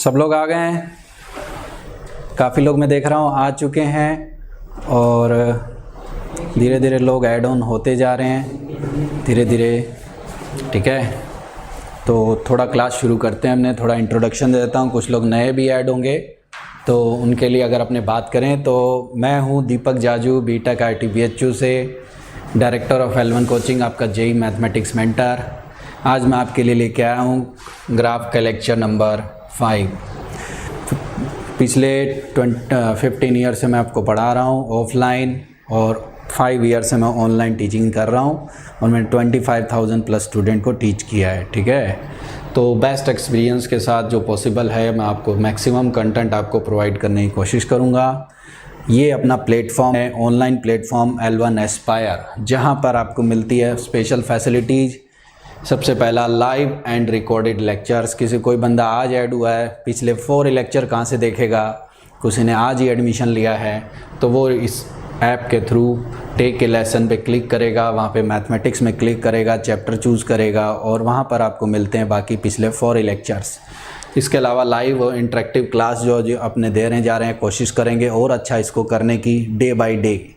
सब लोग आ गए हैं? काफ़ी लोग मैं देख रहा हूँ आ चुके हैं और धीरे धीरे लोग ऐड ऑन होते जा रहे हैं धीरे धीरे। ठीक है, तो थोड़ा क्लास शुरू करते हैं। हमने थोड़ा इंट्रोडक्शन दे देता हूँ, कुछ लोग नए भी ऐड होंगे तो उनके लिए अगर अपने बात करें तो मैं हूँ दीपक जाजू, बीटेक IIT से, डायरेक्टर ऑफ L1 कोचिंग, आपका JEE मैथमेटिक्स मेंटर। आज मैं आपके लिए लेके आया हूँ ग्राफ का लेक्चर नंबर 5। पिछले 15 ईयर से मैं आपको पढ़ा रहा हूँ ऑफलाइन और 5 ईयर से मैं ऑनलाइन टीचिंग कर रहा हूँ और मैंने 25,000 प्लस स्टूडेंट को टीच किया है। ठीक है, तो बेस्ट एक्सपीरियंस के साथ जो पॉसिबल है मैं आपको मैक्सिमम कंटेंट आपको प्रोवाइड करने की कोशिश करूँगा। ये अपना प्लेटफॉर्म है, ऑनलाइन प्लेटफॉर्म L1 एस्पायर, जहाँ पर आपको मिलती है स्पेशल फैसिलिटीज़। सबसे पहला लाइव एंड रिकॉर्डेड लेक्चर्स। कोई बंदा आज ऐड हुआ है, पिछले 4 लेक्चर कहाँ से देखेगा? किसी ने आज ही एडमिशन लिया है तो वो इस ऐप के थ्रू टेक ए लेसन पे क्लिक करेगा, वहाँ पे मैथमेटिक्स में क्लिक करेगा, चैप्टर चूज़ करेगा और वहाँ पर आपको मिलते हैं बाकी पिछले 4 लेक्चर्स। इसके अलावा लाइव और इंटरेक्टिव क्लास जो अपने दे रहे जा रहे हैं, कोशिश करेंगे और अच्छा इसको करने की डे बाय डे।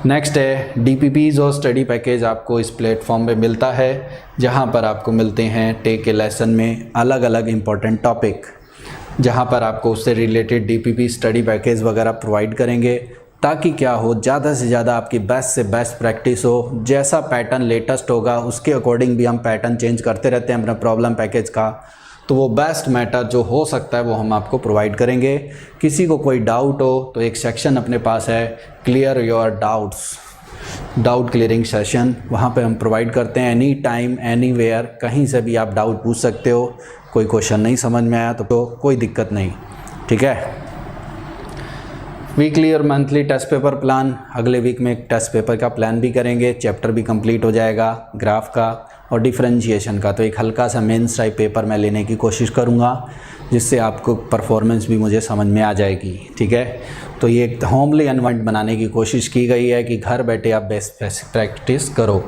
नेक्स्ट है DPPs और स्टडी पैकेज आपको इस प्लेटफॉर्म पे मिलता है, जहाँ पर आपको मिलते हैं टेक ए लेसन में अलग अलग इम्पॉर्टेंट टॉपिक, जहाँ पर आपको उससे रिलेटेड DPP स्टडी पैकेज वगैरह प्रोवाइड करेंगे ताकि क्या हो, ज़्यादा से ज़्यादा आपकी बेस्ट से बेस्ट प्रैक्टिस हो। जैसा पैटर्न लेटेस्ट होगा उसके अकॉर्डिंग भी हम पैटर्न चेंज करते रहते हैं अपना प्रॉब्लम पैकेज का, तो वो बेस्ट मैटर जो हो सकता है वो हम आपको प्रोवाइड करेंगे। किसी को कोई डाउट हो तो एक सेक्शन अपने पास है clear your doubts, doubt clearing session, वहाँ पे हम प्रोवाइड करते हैं। एनी टाइम एनी वेयर, कहीं से भी आप डाउट पूछ सकते हो। कोई क्वेश्चन नहीं समझ में आया तो कोई दिक्कत नहीं। ठीक है, वीकली और मंथली टेस्ट पेपर प्लान, अगले वीक में एक टेस्ट पेपर का प्लान भी करेंगे, चैप्टर भी कंप्लीट हो जाएगा ग्राफ का और डिफरेंशिएशन का। तो एक हल्का सा मेंस टाइप पेपर मैं लेने की कोशिश करूँगा जिससे आपको परफॉर्मेंस भी मुझे समझ में आ जाएगी। ठीक है, तो ये एक होमली एनवायरनमेंट बनाने की कोशिश की गई है कि घर बैठे आप बेस्ट प्रैक्टिस करो।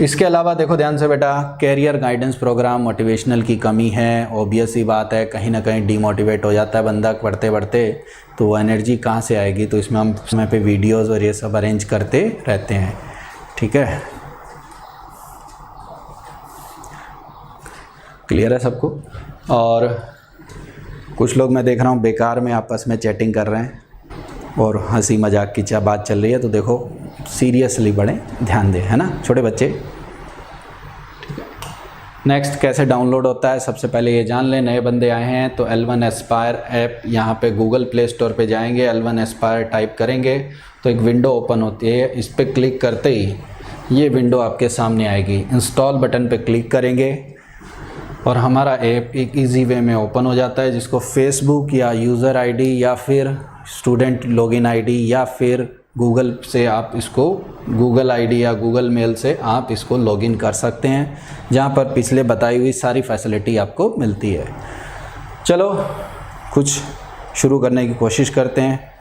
इसके अलावा देखो ध्यान से बेटा, कैरियर गाइडेंस प्रोग्राम, मोटिवेशनल की कमी है, ऑब्वियस ही बात है, कहीं ना कहीं डीमोटिवेट हो जाता है बंदा पढ़ते पढ़ते, तो वो एनर्जी कहाँ से आएगी? तो इसमें हम समय पे वीडियोज़ और ये सब अरेंज करते रहते हैं। ठीक है, क्लियर है सबको? और कुछ लोग मैं देख रहा हूँ बेकार में आपस में चैटिंग कर रहे हैं और हंसी मजाक की बात चल रही है, तो देखो सीरियसली बड़े ध्यान दें, है ना छोटे बच्चे। ठीक है, नेक्स्ट कैसे डाउनलोड होता है सबसे पहले ये जान लें। नए बंदे आए हैं तो L1 एस्पायर ऐप, यहाँ पे गूगल प्ले स्टोर पे जाएंगे, L1 एस्पायर टाइप करेंगे तो एक विंडो ओपन होती है। इस पर क्लिक करते ही ये विंडो आपके सामने आएगी। इंस्टॉल बटन पे क्लिक करेंगे और हमारा ऐप एक इजी वे में ओपन हो जाता है, जिसको फेसबुक या यूज़र ID या फिर स्टूडेंट लॉगिन ID या फिर गूगल से आप इसको गूगल ID या गूगल मेल से आप इसको लॉगिन कर सकते हैं, जहां पर पिछले बताई हुई सारी फैसिलिटी आपको मिलती है। चलो कुछ शुरू करने की कोशिश करते हैं।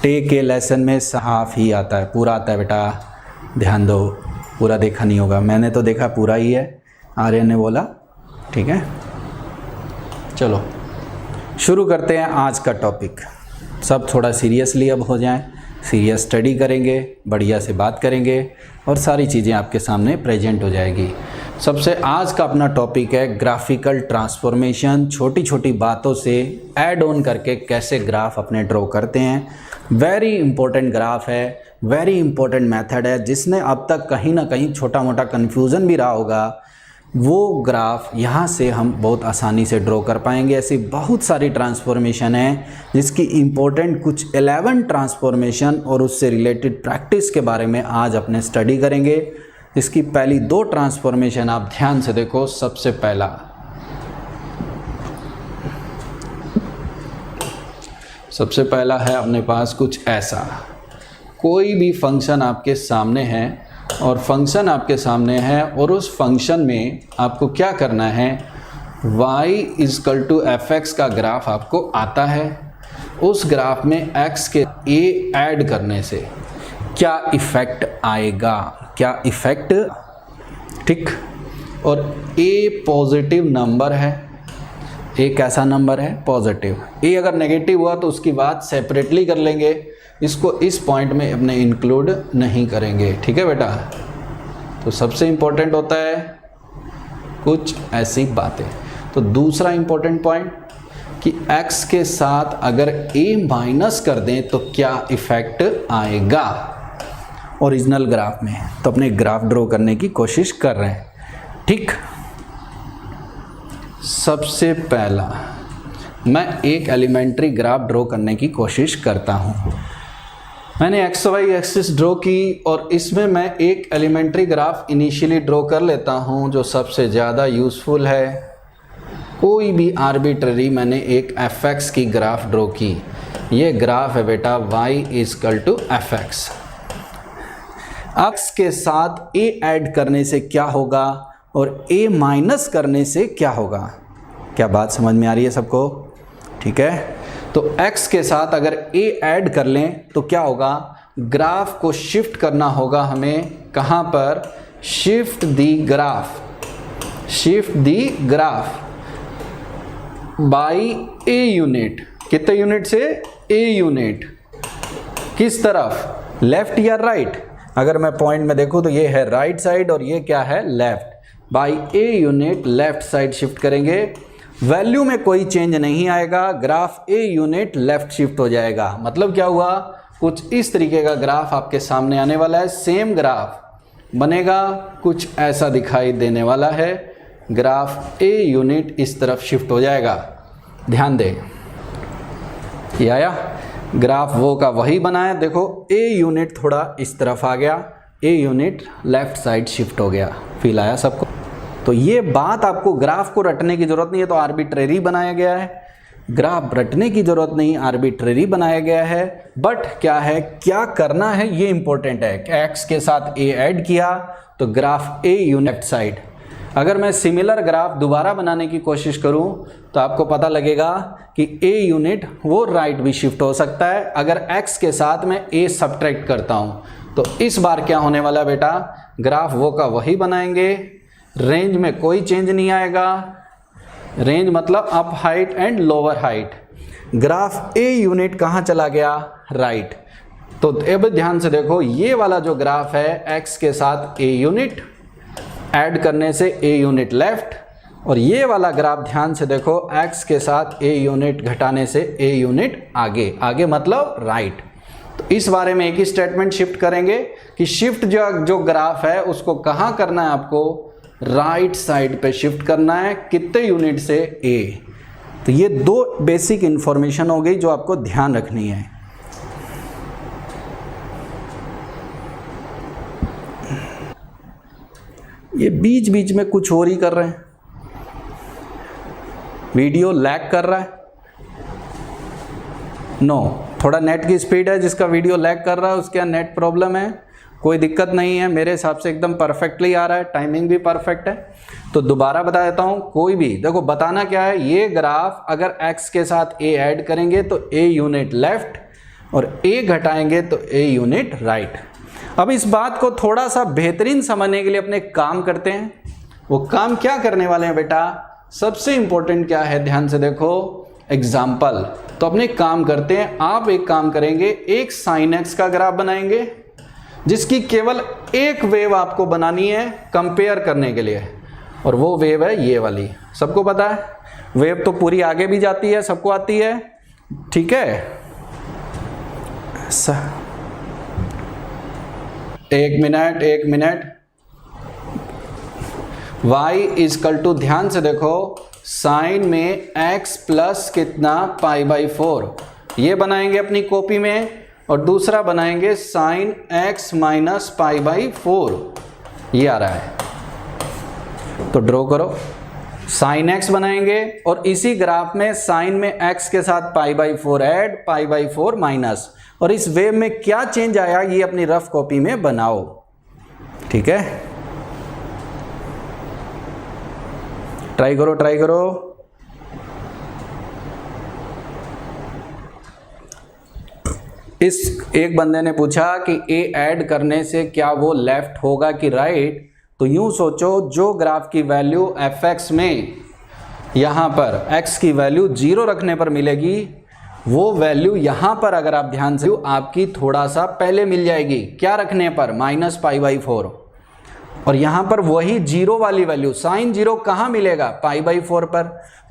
टेक ए लेसन में हाफ ही आता है, पूरा आता है बेटा, ध्यान दो। पूरा देखा नहीं होगा, मैंने तो देखा पूरा ही है, आर्यन ने बोला। ठीक है, चलो शुरू करते हैं आज का टॉपिक। सब थोड़ा सीरियसली अब हो जाएं, सीरियस स्टडी करेंगे, बढ़िया से बात करेंगे और सारी चीज़ें आपके सामने प्रेजेंट हो जाएगी। सबसे आज का अपना टॉपिक है ग्राफिकल ट्रांसफॉर्मेशन। छोटी छोटी बातों से ऐड ऑन करके कैसे ग्राफ अपने ड्रॉ करते हैं। वेरी इंपॉर्टेंट ग्राफ है, वेरी इंपॉर्टेंट मेथड है। जिसने अब तक कहीं ना कहीं छोटा मोटा कन्फ्यूज़न भी रहा होगा, वो ग्राफ यहाँ से हम बहुत आसानी से ड्रॉ कर पाएंगे। ऐसी बहुत सारी ट्रांसफॉर्मेशन है जिसकी इम्पोर्टेंट कुछ 11 ट्रांसफॉर्मेशन और उससे रिलेटेड प्रैक्टिस के बारे में आज अपने स्टडी करेंगे। इसकी पहली 2 ट्रांसफॉर्मेशन आप ध्यान से देखो। सबसे पहला है अपने पास कुछ ऐसा, कोई भी फंक्शन आपके सामने है और फंक्शन आपके सामने है और उस फंक्शन में आपको क्या करना है, y = fx का ग्राफ आपको आता है। उस ग्राफ में x के a ऐड करने से क्या इफ़ेक्ट आएगा, क्या इफ़ेक्ट। ठीक, और ए पॉजिटिव नंबर है। ए कैसा नंबर है? पॉजिटिव। ए अगर नेगेटिव हुआ तो उसकी बात सेपरेटली कर लेंगे, इसको इस पॉइंट में अपने इंक्लूड नहीं करेंगे। ठीक है बेटा, तो सबसे इम्पोर्टेंट होता है कुछ ऐसी बातें। तो दूसरा इम्पोर्टेंट पॉइंट कि x के साथ अगर a माइनस कर दें तो क्या इफेक्ट आएगा ओरिजिनल ग्राफ में। तो अपने ग्राफ ड्रॉ करने की कोशिश कर रहे हैं। ठीक, सबसे पहला मैं एक एलिमेंट्री ग्राफ ड्रॉ करने की कोशिश करता हूं। मैंने एक्स वाई एक्सिस ड्रॉ की और इसमें मैं एक एलिमेंट्री ग्राफ इनिशियली ड्रॉ कर लेता हूं जो सबसे ज़्यादा यूज़फुल है। कोई भी आर्बिट्ररी मैंने एक fx की ग्राफ ड्रॉ की। ये ग्राफ है बेटा y equal to fx। x के साथ a ऐड करने से क्या होगा और a माइनस करने से क्या होगा। क्या बात समझ में आ रही है सबको? ठीक है, तो x के साथ अगर a ऐड कर लें तो क्या होगा, ग्राफ को शिफ्ट करना होगा हमें। कहाँ पर? Shift the graph, shift the graph by a unit. कितने यूनिट से? A unit. किस तरफ? लेफ्ट या राइट? अगर मैं पॉइंट में देखूं तो ये है राइट साइड और ये क्या है? Left. By a unit left side shift करेंगे। वैल्यू में कोई चेंज नहीं आएगा, graph a unit left shift हो जाएगा। मतलब क्या हुआ, कुछ इस तरीके का ग्राफ आपके सामने आने वाला है। सेम ग्राफ बनेगा, कुछ ऐसा दिखाई देने वाला है। ग्राफ ए यूनिट इस तरफ शिफ्ट हो जाएगा। ध्यान दें, ये आया ग्राफ वो का वही बना है। देखो ए यूनिट थोड़ा इस तरफ आ गया, a unit left side shift हो गया। फील आया सबको? तो ये बात आपको ग्राफ को रटने की जरूरत नहीं है, तो आर्बिट्रेरी बनाया गया है। ग्राफ रटने की जरूरत नहीं, आर्बिट्रेरी बनाया गया है। बट क्या है, क्या करना है ये इंपॉर्टेंट है। एक्स के साथ ए ऐड किया तो ग्राफ ए यूनिट साइड। अगर मैं सिमिलर ग्राफ दोबारा बनाने की कोशिश करूं तो आपको पता लगेगा कि ए यूनिट वो राइट भी शिफ्ट हो सकता है अगर x के साथ मैं a सब्ट्रैक्ट करता हूं। तो इस बार क्या होने वाला है बेटा, ग्राफ वो का वही बनाएंगे। रेंज में कोई चेंज नहीं आएगा। रेंज मतलब up height and lower height. Graph a unit कहाँ चला गया? राइट। तो अब ध्यान से देखो, ये वाला जो ग्राफ है x के साथ a यूनिट ऐड करने से a यूनिट लेफ्ट, और ये वाला ग्राफ ध्यान से देखो, x के साथ a यूनिट घटाने से a यूनिट आगे। आगे मतलब राइट। तो इस बारे में एक ही स्टेटमेंट शिफ्ट करेंगे कि शिफ्ट जो ग्राफ है उसको कहाँ करना है आपको? राइट साइड पे शिफ्ट करना है। कितने यूनिट से? a। तो ये दो बेसिक इंफॉर्मेशन हो गई जो आपको ध्यान रखनी है। ये बीच बीच में कुछ और ही कर रहे हैं, वीडियो लैग कर रहा है। नो, थोड़ा नेट की स्पीड है, जिसका वीडियो लैग कर रहा है उसके यहाँ नेट प्रॉब्लम है। कोई दिक्कत नहीं है, मेरे हिसाब से एकदम परफेक्टली आ रहा है, टाइमिंग भी परफेक्ट है। तो दोबारा बता देता हूँ, कोई भी देखो, बताना क्या है, ये ग्राफ अगर x के साथ a ऐड करेंगे तो a यूनिट लेफ्ट और a घटाएंगे तो a यूनिट राइट। अब इस बात को थोड़ा सा बेहतरीन समझने के लिए अपने काम करते हैं। वो काम क्या करने वाले हैं बेटा? सबसे इंपॉर्टेंट क्या है, ध्यान से देखो, एग्जाम्पल। तो अपने काम करते हैं। आप एक काम करेंगे, एक साइन एक्स का ग्राफ बनाएंगे जिसकी केवल एक वेव आपको बनानी है कंपेयर करने के लिए, और वो वेव है ये वाली। सबको पता है वेव तो पूरी आगे भी जाती है, सबको आती है। ठीक है, एक मिनट। y इजकल टू, ध्यान से देखो, साइन में x प्लस कितना? π/4। ये बनाएंगे अपनी कॉपी में, और दूसरा बनाएंगे साइन x माइनस π/4। ये आ रहा है, तो ड्रॉ करो। साइन x बनाएंगे और इसी ग्राफ में साइन में x के साथ π/4 ऐड, π/4 माइनस, और इस वेव में क्या चेंज आया ये अपनी रफ कॉपी में बनाओ। ठीक है, ट्राई करो। इस एक बंदे ने पूछा कि a ऐड करने से क्या वो लेफ्ट होगा कि राइट? तो यूं सोचो, जो ग्राफ की वैल्यू fx में यहाँ पर x की वैल्यू 0 रखने पर मिलेगी, वो वैल्यू यहाँ पर अगर आप ध्यान से आपकी थोड़ा सा पहले मिल जाएगी। क्या रखने पर? -π/4। और यहाँ पर वही 0 वाली वैल्यू साइन 0 कहाँ मिलेगा? π/4 पर।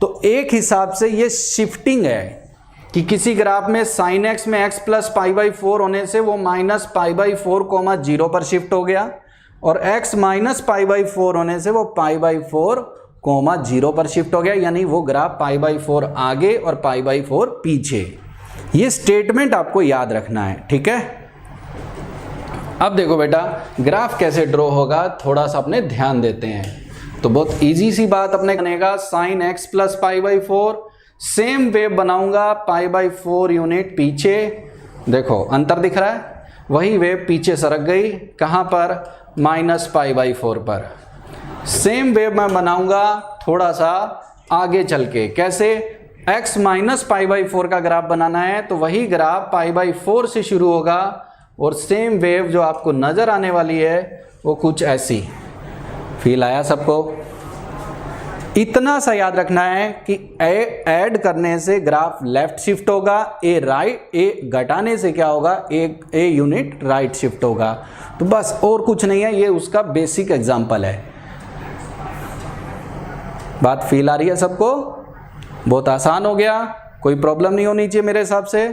तो एक हिसाब से ये शिफ्टिंग है कि किसी ग्राफ में sin x में x + π/4 होने से वो -π/4, 0 पर शिफ्ट हो गया, और x - π/4 होने से वो π/4, 0 पर शिफ्ट हो गया। यानी वो ग्राफ π/4 आगे और π/4 पीछे। ये स्टेटमेंट आपको याद रखना है, ठीक है। अब देखो बेटा, ग्राफ कैसे ड्रॉ होगा, थोड़ा सा अपने ध्यान देते हैं। तो बहुत इजी सी बात अपने बनेगा, sin x + π/4, सेम वेव बनाऊंगा, π/4 यूनिट पीछे। देखो अंतर दिख रहा है, वही वेव पीछे सरक गई, कहाँ पर? -π/4 पर। सेम वेव मैं बनाऊंगा थोड़ा सा आगे चल के। कैसे? x - π/4 का ग्राफ बनाना है, तो वही ग्राफ π/4 से शुरू होगा, और सेम वेव जो आपको नजर आने वाली है वो कुछ ऐसी। फील आया सबको? इतना सा याद रखना है कि ऐड करने से ग्राफ लेफ्ट शिफ्ट होगा, ए घटाने से क्या होगा? ए यूनिट राइट शिफ्ट होगा। तो बस और कुछ नहीं है, ये उसका बेसिक एग्जांपल है। बात फील आ रही है सबको? बहुत आसान हो गया, कोई प्रॉब्लम नहीं होनी चाहिए मेरे हिसाब से,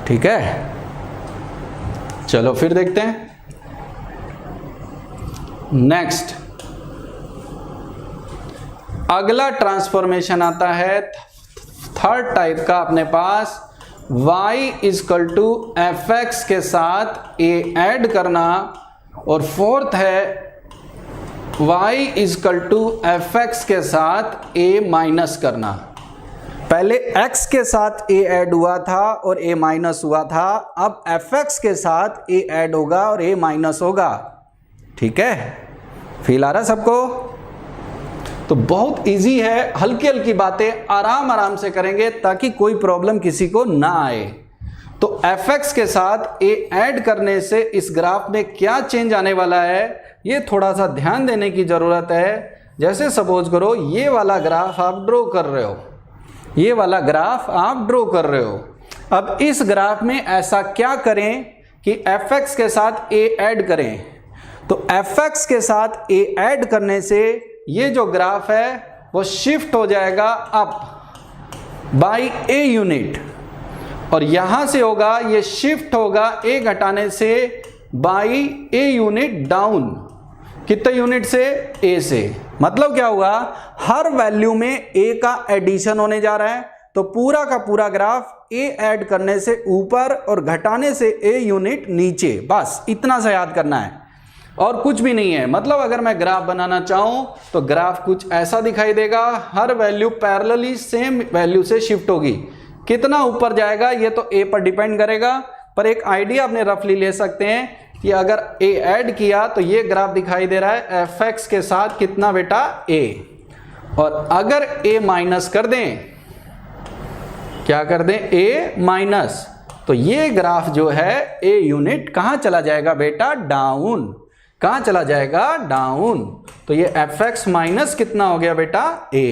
ठीक है। चलो फिर देखते हैं नेक्स्ट। अगला ट्रांसफॉर्मेशन आता है थर्ड टाइप का अपने पास, y = fx के साथ a ऐड करना, और फोर्थ है y = fx के साथ a माइनस करना। पहले x के साथ a ऐड हुआ था और a माइनस हुआ था, अब fx के साथ a ऐड होगा और a माइनस होगा, ठीक है। फील आ रहा सबको? तो बहुत इजी है, हल्की हल्की बातें आराम से करेंगे ताकि कोई प्रॉब्लम किसी को ना आए। तो fx के साथ a ऐड करने से इस ग्राफ में क्या चेंज आने वाला है, ये थोड़ा सा ध्यान देने की ज़रूरत है। जैसे सपोज करो ये वाला ग्राफ आप ड्रॉ कर रहे हो, ये वाला ग्राफ आप ड्रॉ कर रहे हो। अब इस ग्राफ में ऐसा क्या करें कि fx के साथ a ऐड करें। तो fx के साथ a ऐड करने से ये जो ग्राफ है वो शिफ्ट हो जाएगा अप बाय a यूनिट, और यहां से होगा ये शिफ्ट होगा a घटाने से बाय a यूनिट डाउन। कितने यूनिट से? a से। मतलब क्या हुआ? हर वैल्यू में a का एडिशन होने जा रहा है, तो पूरा का पूरा ग्राफ a ऐड करने से ऊपर और घटाने से a यूनिट नीचे। बस इतना सा याद करना है और कुछ भी नहीं है। मतलब अगर मैं ग्राफ बनाना चाहूं तो ग्राफ कुछ ऐसा दिखाई देगा, हर वैल्यू पैरेलली सेम वैल्यू से शिफ्ट होगी। कितना ऊपर जाएगा ये तो a पर डिपेंड करेगा, पर एक आइडिया अपने रफली ले सकते हैं कि अगर a ऐड किया तो ये ग्राफ दिखाई दे रहा है fx के साथ कितना बेटा? a। और अगर a माइनस कर दें, क्या कर दें? a माइनस, तो ये ग्राफ जो है a यूनिट कहां चला जाएगा बेटा? डाउन। कहां चला जाएगा? डाउन। तो ये fx माइनस कितना हो गया बेटा? a।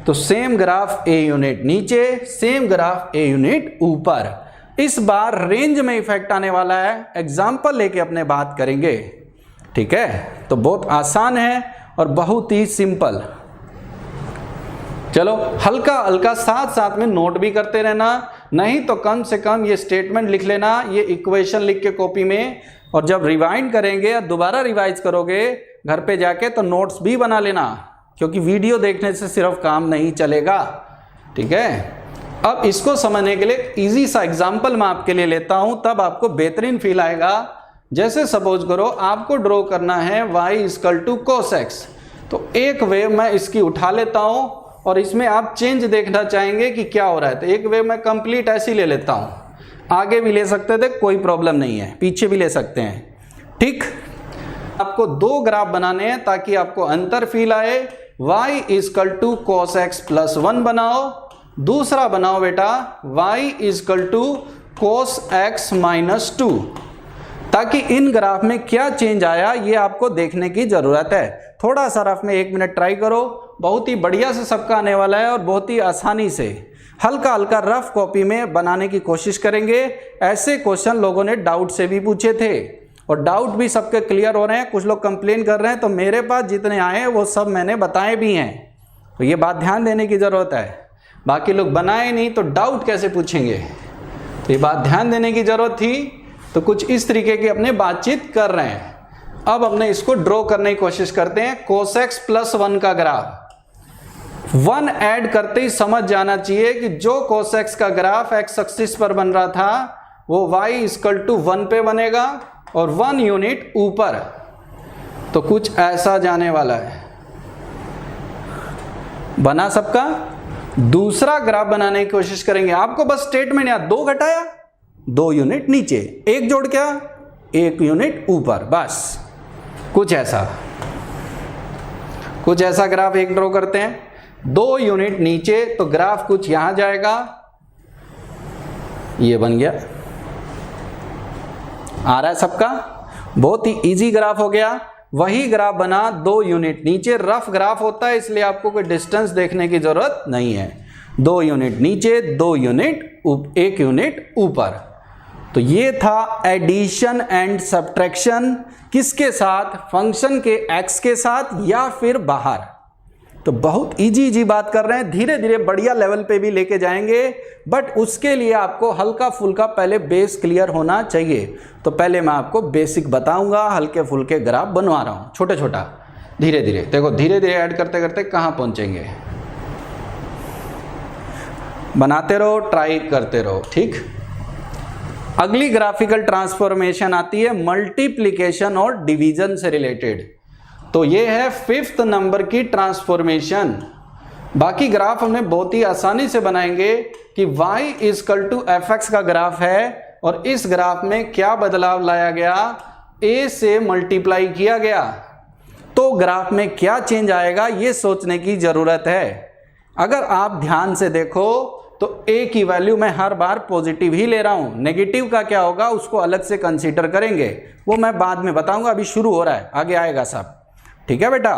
तो सेम ग्राफ a यूनिट नीचे, सेम ग्राफ a यूनिट ऊपर। इस बार रेंज में इफेक्ट आने वाला है, एग्जाम्पल लेके अपने बात करेंगे, ठीक है। तो बहुत आसान है और बहुत ही सिंपल। चलो हल्का हल्का साथ साथ में नोट भी करते रहना, नहीं तो कम से कम ये स्टेटमेंट लिख लेना, ये इक्वेशन लिख के कॉपी में, और जब रिवाइंड करेंगे या दोबारा रिवाइज करोगे घर पे जाके तो नोट्स भी बना लेना, क्योंकि वीडियो देखने से सिर्फ काम नहीं चलेगा, ठीक है। अब इसको समझने के लिए इजी सा एग्जांपल मैं आपके लिए लेता हूं, तब आपको बेहतरीन फील आएगा। जैसे सपोज करो आपको ड्रॉ करना है y = cos x, तो एक वेव मैं इसकी उठा लेता हूं और इसमें आप चेंज देखना चाहेंगे कि क्या हो रहा है। तो एक वेव मैं कंप्लीट ऐसी ले लेता हूं, आगे भी ले सकते थे, कोई प्रॉब्लम नहीं है, पीछे भी ले सकते हैं, ठीक। आपको दो ग्राफ बनाने हैं ताकि आपको अंतर फील आए। y = cos x + 1 बनाओ, दूसरा बनाओ बेटा y = cos x - 2, ताकि इन ग्राफ में क्या चेंज आया ये आपको देखने की ज़रूरत है। थोड़ा सा रफ में 1 मिनट ट्राई करो, बहुत ही बढ़िया से सबका आने वाला है और बहुत ही आसानी से हल्का हल्का रफ कॉपी में बनाने की कोशिश करेंगे। ऐसे क्वेश्चन लोगों ने डाउट से भी पूछे थे और डाउट भी सबके क्लियर हो रहे हैं। कुछ लोग कंप्लेन कर रहे हैं, तो मेरे पास जितने आए हैं वो सब मैंने बताए भी हैं, तो ये बात ध्यान देने की ज़रूरत है। बाकी लोग बनाए नहीं तो डाउट कैसे पूछेंगे, तो ये बात ध्यान देने की ज़रूरत थी। तो कुछ इस तरीके की अपने बातचीत कर रहे हैं। अब हमने इसको ड्रॉ करने की कोशिश करते हैं। cos x + 1 का ग्राफ 1 ऐड करते ही समझ जाना चाहिए कि जो cos x का ग्राफ x एक्सिस पर बन रहा था वो y = 1 पे बनेगा और 1 यूनिट ऊपर, तो कुछ ऐसा जाने वाला है। बना सबका? दूसरा ग्राफ बनाने की कोशिश करेंगे। आपको बस स्टेटमेंट याद, 2 घटाया 2 यूनिट नीचे, 1 जोड़ क्या 1 यूनिट ऊपर, बस कुछ ऐसा ग्राफ एक ड्रॉ करते हैं। 2 यूनिट नीचे तो ग्राफ कुछ यहां जाएगा, ये बन गया। आ रहा है सबका? बहुत ही इजी ग्राफ हो गया। वही ग्राफ बना 2 यूनिट नीचे, रफ ग्राफ होता है इसलिए आपको कोई डिस्टेंस देखने की जरूरत नहीं है। 2 यूनिट नीचे 2 यूनिट 1 यूनिट ऊपर। तो ये था एडिशन एंड सब्ट्रैक्शन। किसके साथ? फंक्शन के x के साथ या फिर बाहर। तो बहुत इजी बात कर रहे हैं, धीरे धीरे बढ़िया लेवल पे भी लेके जाएंगे, बट उसके लिए आपको हल्का फुल्का पहले बेस क्लियर होना चाहिए। तो पहले मैं आपको बेसिक बताऊंगा, हल्के फुल्के ग्राफ बनवा रहा हूं, छोटा छोटा, धीरे धीरे। देखो धीरे धीरे ऐड करते करते कहां पहुंचेंगे। बनाते रहो, ट्राई करते रहो, ठीक। अगली ग्राफिकल ट्रांसफॉर्मेशन आती है मल्टीप्लिकेशन और डिवीजन से रिलेटेड। तो ये है 5th नंबर की ट्रांसफॉर्मेशन। बाकी ग्राफ हमने बहुत ही आसानी से बनाएंगे कि y = fx का ग्राफ है और इस ग्राफ में क्या बदलाव लाया गया, a से मल्टीप्लाई किया गया, तो ग्राफ में क्या चेंज आएगा ये सोचने की जरूरत है। अगर आप ध्यान से देखो तो a की वैल्यू मैं हर बार पॉजिटिव ही ले रहा हूं, नेगेटिव का क्या होगा उसको अलग से कंसीडर करेंगे, वो मैं बाद में बताऊंगा, अभी शुरू हो रहा है, आगे आएगा सब, ठीक है बेटा।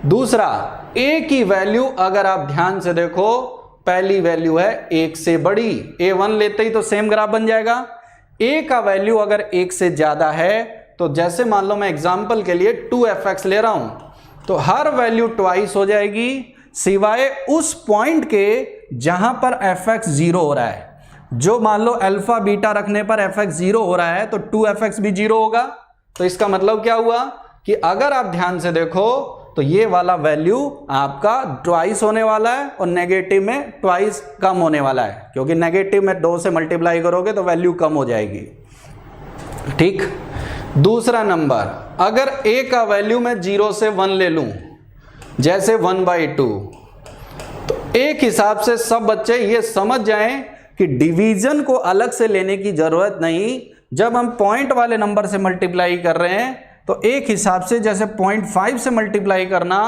दूसरा, a की वैल्यू अगर आप ध्यान से देखो, पहली वैल्यू है 1 से बड़ी, a1 लेते ही तो सेम ग्राफ बन जाएगा। a का वैल्यू अगर 1 से ज्यादा है तो जैसे मान लो मैं एग्जांपल के लिए 2fx ले रहा हूं, तो हर वैल्यू ट्वाइस हो जाएगी सिवाय उस पॉइंट के जहां पर fx 0 हो रहा है। जो मान लो अल्फा बीटा रखने पर fx 0 हो रहा है तो 2fx भी 0 होगा। तो इसका मतलब क्या हुआ कि अगर आप ध्यान से देखो तो ये वाला वैल्यू आपका ट्वाइस होने वाला है और नेगेटिव में ट्वाइस कम होने वाला है, क्योंकि नेगेटिव में 2 से मल्टीप्लाई करोगे तो वैल्यू कम हो जाएगी, ठीक। दूसरा नंबर, अगर a का वैल्यू मैं 0 से 1 ले लूं, जैसे 1/2, तो एक हिसाब से सब बच्चे ये समझ जाएं कि डिवीजन को अलग से लेने की जरूरत नहीं। जब हम पॉइंट वाले नंबर से मल्टीप्लाई कर रहे हैं तो एक हिसाब से जैसे 0.5 से मल्टीप्लाई करना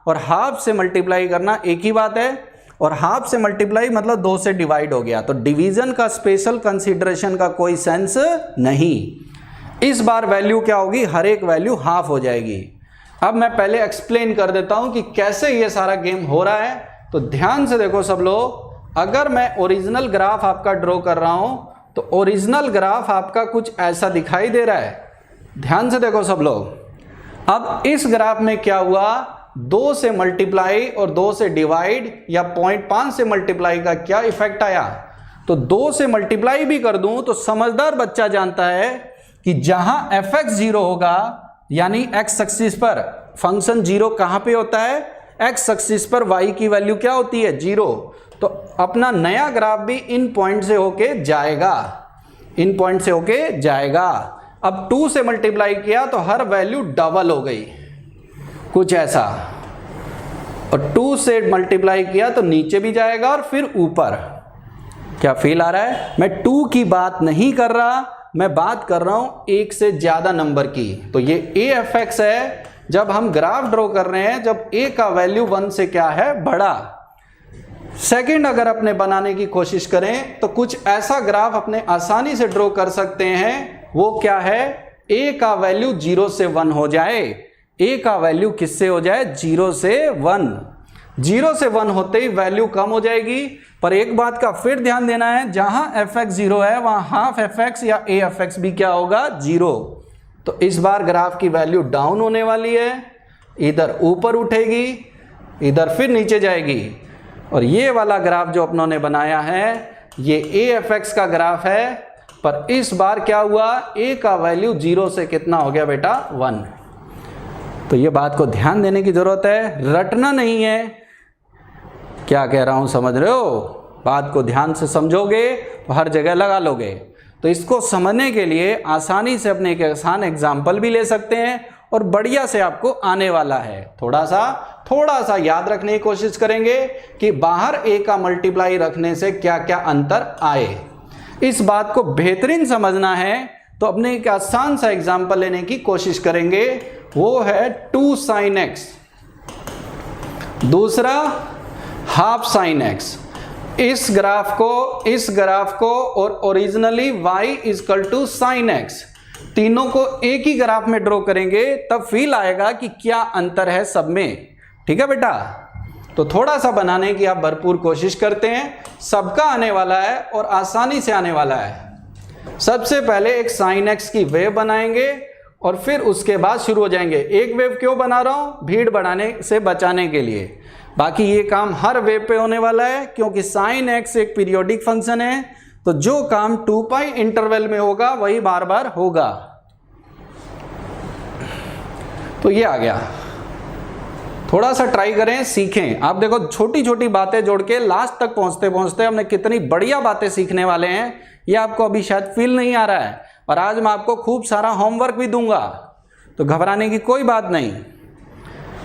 और हाफ से मल्टीप्लाई करना एक ही बात है, और हाफ से मल्टीप्लाई मतलब 2 से डिवाइड हो गया, तो डिवीजन का स्पेशल कंसीडरेशन का कोई सेंस नहीं। इस बार वैल्यू क्या होगी, हर एक वैल्यू हाफ हो जाएगी। अब मैं पहले एक्सप्लेन कर देता हूं कि कैसे ये सारा गेम हो रहा है, तो ध्यान से देखो सब लोग। अगर मैं ओरिजिनल ग्राफ आपका ड्रॉ कर रहा हूं तो ओरिजिनल ग्राफ आपका कुछ ऐसा दिखाई दे रहा है, ध्यान से देखो सब लोग। अब इस ग्राफ में क्या हुआ, 2 से मल्टीप्लाई और 2 से डिवाइड या 0.5 से मल्टीप्लाई का क्या इफेक्ट आया। तो 2 से मल्टीप्लाई भी कर दूं तो समझदार बच्चा जानता है कि जहां fx 0 होगा, यानी x एक्सिस पर फंक्शन 0 कहां पे होता है, x एक्सिस पर y की वैल्यू क्या होती है 0, तो अपना नया ग्राफ भी इन पॉइंट से होके जाएगा, इन पॉइंट से होके जाएगा। अब 2 से मल्टीप्लाई किया तो हर वैल्यू डबल हो गई, कुछ ऐसा, और 2 से मल्टीप्लाई किया तो नीचे भी जाएगा और फिर ऊपर। क्या फील आ रहा है? मैं 2 की बात नहीं कर रहा, मैं बात कर रहा हूं 1 से ज्यादा नंबर की। तो ये AFX है, जब हम ग्राफ ड्रॉ कर रहे हैं जब a का वैल्यू 1 से क्या है, बड़ा। सेकंड, अगर अपने बनाने की कोशिश करें तो कुछ ऐसा ग्राफ अपने आसानी से ड्रॉ कर सकते हैं, वो क्या है, a का वैल्यू 0 से 1 हो जाए, a का वैल्यू किससे हो जाए, 0 से 1। 0 से 1 होते ही वैल्यू कम हो जाएगी, पर एक बात का फिर ध्यान देना है, जहां fx 0 है वहां हाफ fx या a fx भी क्या होगा, 0। तो इस बार ग्राफ की वैल्यू डाउन होने वाली है, इधर ऊपर उठेगी, इधर फिर नीचे जाएगी। और ये वाला ग्राफ जो अपनों ने बनाया है ये a fx का ग्राफ है, पर इस बार क्या हुआ, a का वैल्यू 0 से कितना हो गया बेटा, 1। तो ये बात को ध्यान देने की जरूरत है, रटना नहीं है। क्या कह रहा हूं समझ रहे हो, बात को ध्यान से समझोगे तो हर जगह लगा लोगे। तो इसको समझने के लिए आसानी से अपने एक आसान एग्जाम्पल भी ले सकते हैं और बढ़िया से आपको आने वाला है। थोड़ा सा याद रखने की कोशिश करेंगे कि बाहर a का मल्टीप्लाई रखने से क्या क्या अंतर आए। इस बात को बेहतरीन समझना है तो अपने एक आसान सा एग्जाम्पल लेने की कोशिश करेंगे, वो है 2 sin x, दूसरा हाफ sin x। इस ग्राफ को और originally y equal to sin x, तीनों को एक ही ग्राफ में ड्रॉ करेंगे तब फील आएगा कि क्या अंतर है सब में। ठीक है बेटा, तो थोड़ा सा बनाने की आप भरपूर कोशिश करते हैं, सबका आने वाला है और आसानी से आने वाला है। सबसे पहले एक sin x की वेव बनाएंगे और फिर उसके बाद शुरू हो जाएंगे। एक वेव क्यों बना रहा हूं, भीड़ बढ़ाने से बचाने के लिए। बाकी ये काम हर वेव पे होने वाला है, क्योंकि sin x एक पीरियोडिक फंक्शन है, तो जो काम 2π इंटरवल में होगा वही बार बार होगा। तो ये आ गया, थोड़ा सा ट्राई करें, सीखें। आप देखो छोटी छोटी बातें जोड़ के लास्ट तक पहुंचते पहुंचते हमने कितनी बढ़िया बातें सीखने वाले हैं, ये आपको अभी शायद फील नहीं आ रहा है। और आज मैं आपको खूब सारा होमवर्क भी दूंगा, तो घबराने की कोई बात नहीं।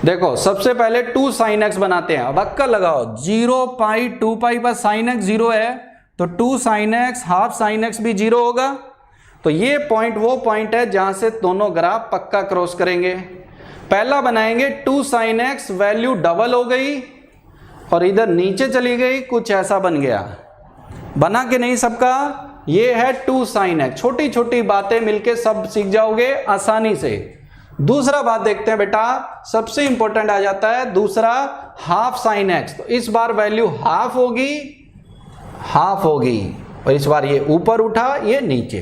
देखो सबसे पहले 2 sin x बनाते हैं। अब अक्कल लगाओ, 0π 2π पर sin x 0 है तो 2 sin x half sin x भी 0 होगा। तो ये पॉइंट वो पॉइंट है जहां से दोनों ग्राफ पक्का क्रॉस करेंगे। पहला बनाएंगे 2 sin x, वैल्यू डबल हो गई और इधर नीचे चली गई, कुछ ऐसा बन गया। बना के नहीं सबका, ये है 2 sin x। छोटी छोटी बातें मिलके सब सीख जाओगे आसानी से। दूसरा बात देखते हैं बेटा, सबसे इंपॉर्टेंट आ जाता है दूसरा, हाफ sin x। तो इस बार वैल्यू हाफ होगी और इस बार ये ऊपर उठा, ये नीचे।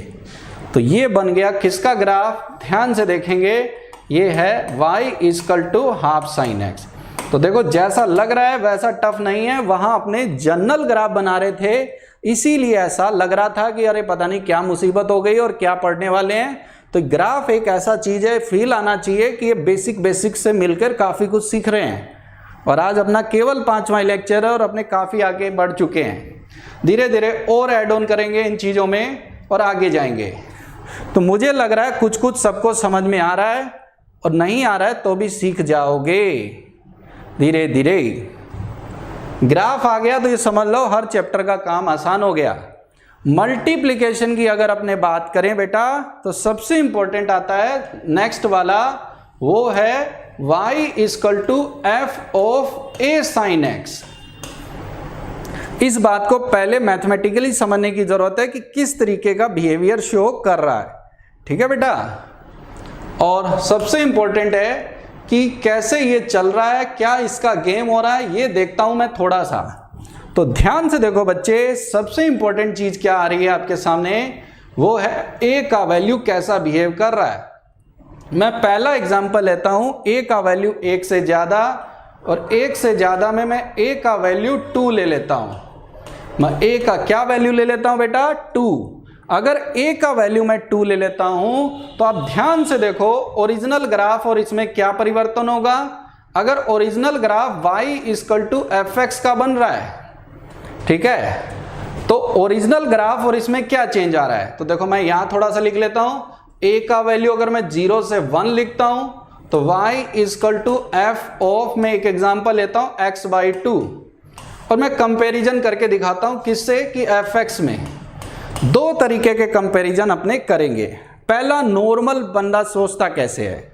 तो ये बन गया किसका ग्राफ, ध्यान से देखेंगे, ये है y equal to half sin x। तो देखो जैसा लग रहा है वैसा टफ नहीं है, वहां अपने जनरल ग्राफ बना रहे थे, इसीलिए ऐसा लग रहा था कि अरे पता नहीं क्या मुसीबत हो गई और क्या पढ़ने वाले हैं। तो ग्राफ एक ऐसा चीज है, फील आना चाहिए कि ये बेसिक से मिलकर काफी कुछ सीख रहे हैं। और आज अपना केवल 5वां लेक्चर है और अपने काफी आगे बढ़ चुके हैं। धीरे धीरे और ऐड ऑन करेंगे इन चीजों में और आगे जाएंगे। तो मुझे लग रहा है कुछ कुछ सबको समझ में आ रहा है, और नहीं आ रहा है तो भी सीख जाओगे धीरे धीरे। ग्राफ आ गया तो ये समझ लो हर चैप्टर का काम आसान हो गया। मल्टीप्लिकेशन की अगर अपने बात करें बेटा, तो सबसे इंपॉर्टेंट आता है नेक्स्ट वाला, वो है y equal to f of a sin x। इस बात को पहले मैथमेटिकली समझने की जरूरत है कि किस तरीके का बिहेवियर शो कर रहा है। ठीक है बेटा, और सबसे इंपॉर्टेंट है कि कैसे ये चल रहा है, क्या इसका गेम हो रहा है, ये देखता हूं मैं थोड़ा सा। तो ध्यान से देखो बच्चे, सबसे इंपॉर्टेंट चीज क्या आ रही है आपके सामने, वो है a का वैल्यू कैसा बिहेव कर रहा है। मैं पहला एग्जांपल लेता हूं, a का वैल्यू 1 से ज्यादा, और 1 से ज्यादा में मैं a का वैल्यू 2 ले लेता हूं। मैं a का क्या वैल्यू ले लेता हूं बेटा, 2। अगर a का वैल्यू मैं 2 ले लेता हूं तो आप ध्यान से देखो ओरिजिनल ग्राफ और इसमें क्या परिवर्तन होगा। अगर original graph y equal to fx का बन रहा है, ठीक है, तो ओरिजिनल ग्राफ और इसमें क्या चेंज आ रहा है। तो देखो मैं यहां थोड़ा सा लिख लेता हूं, a का वैल्यू अगर मैं 0 से 1 लिखता हूं तो y equal to f of, मैं एक एग्जांपल लेता हूं x/2, और मैं कंपैरिजन करके दिखाता हूं किससे, कि fx में। दो तरीके के कंपैरिजन अपने करेंगे। पहला, नॉर्मल बंदा सोचता कैसे है।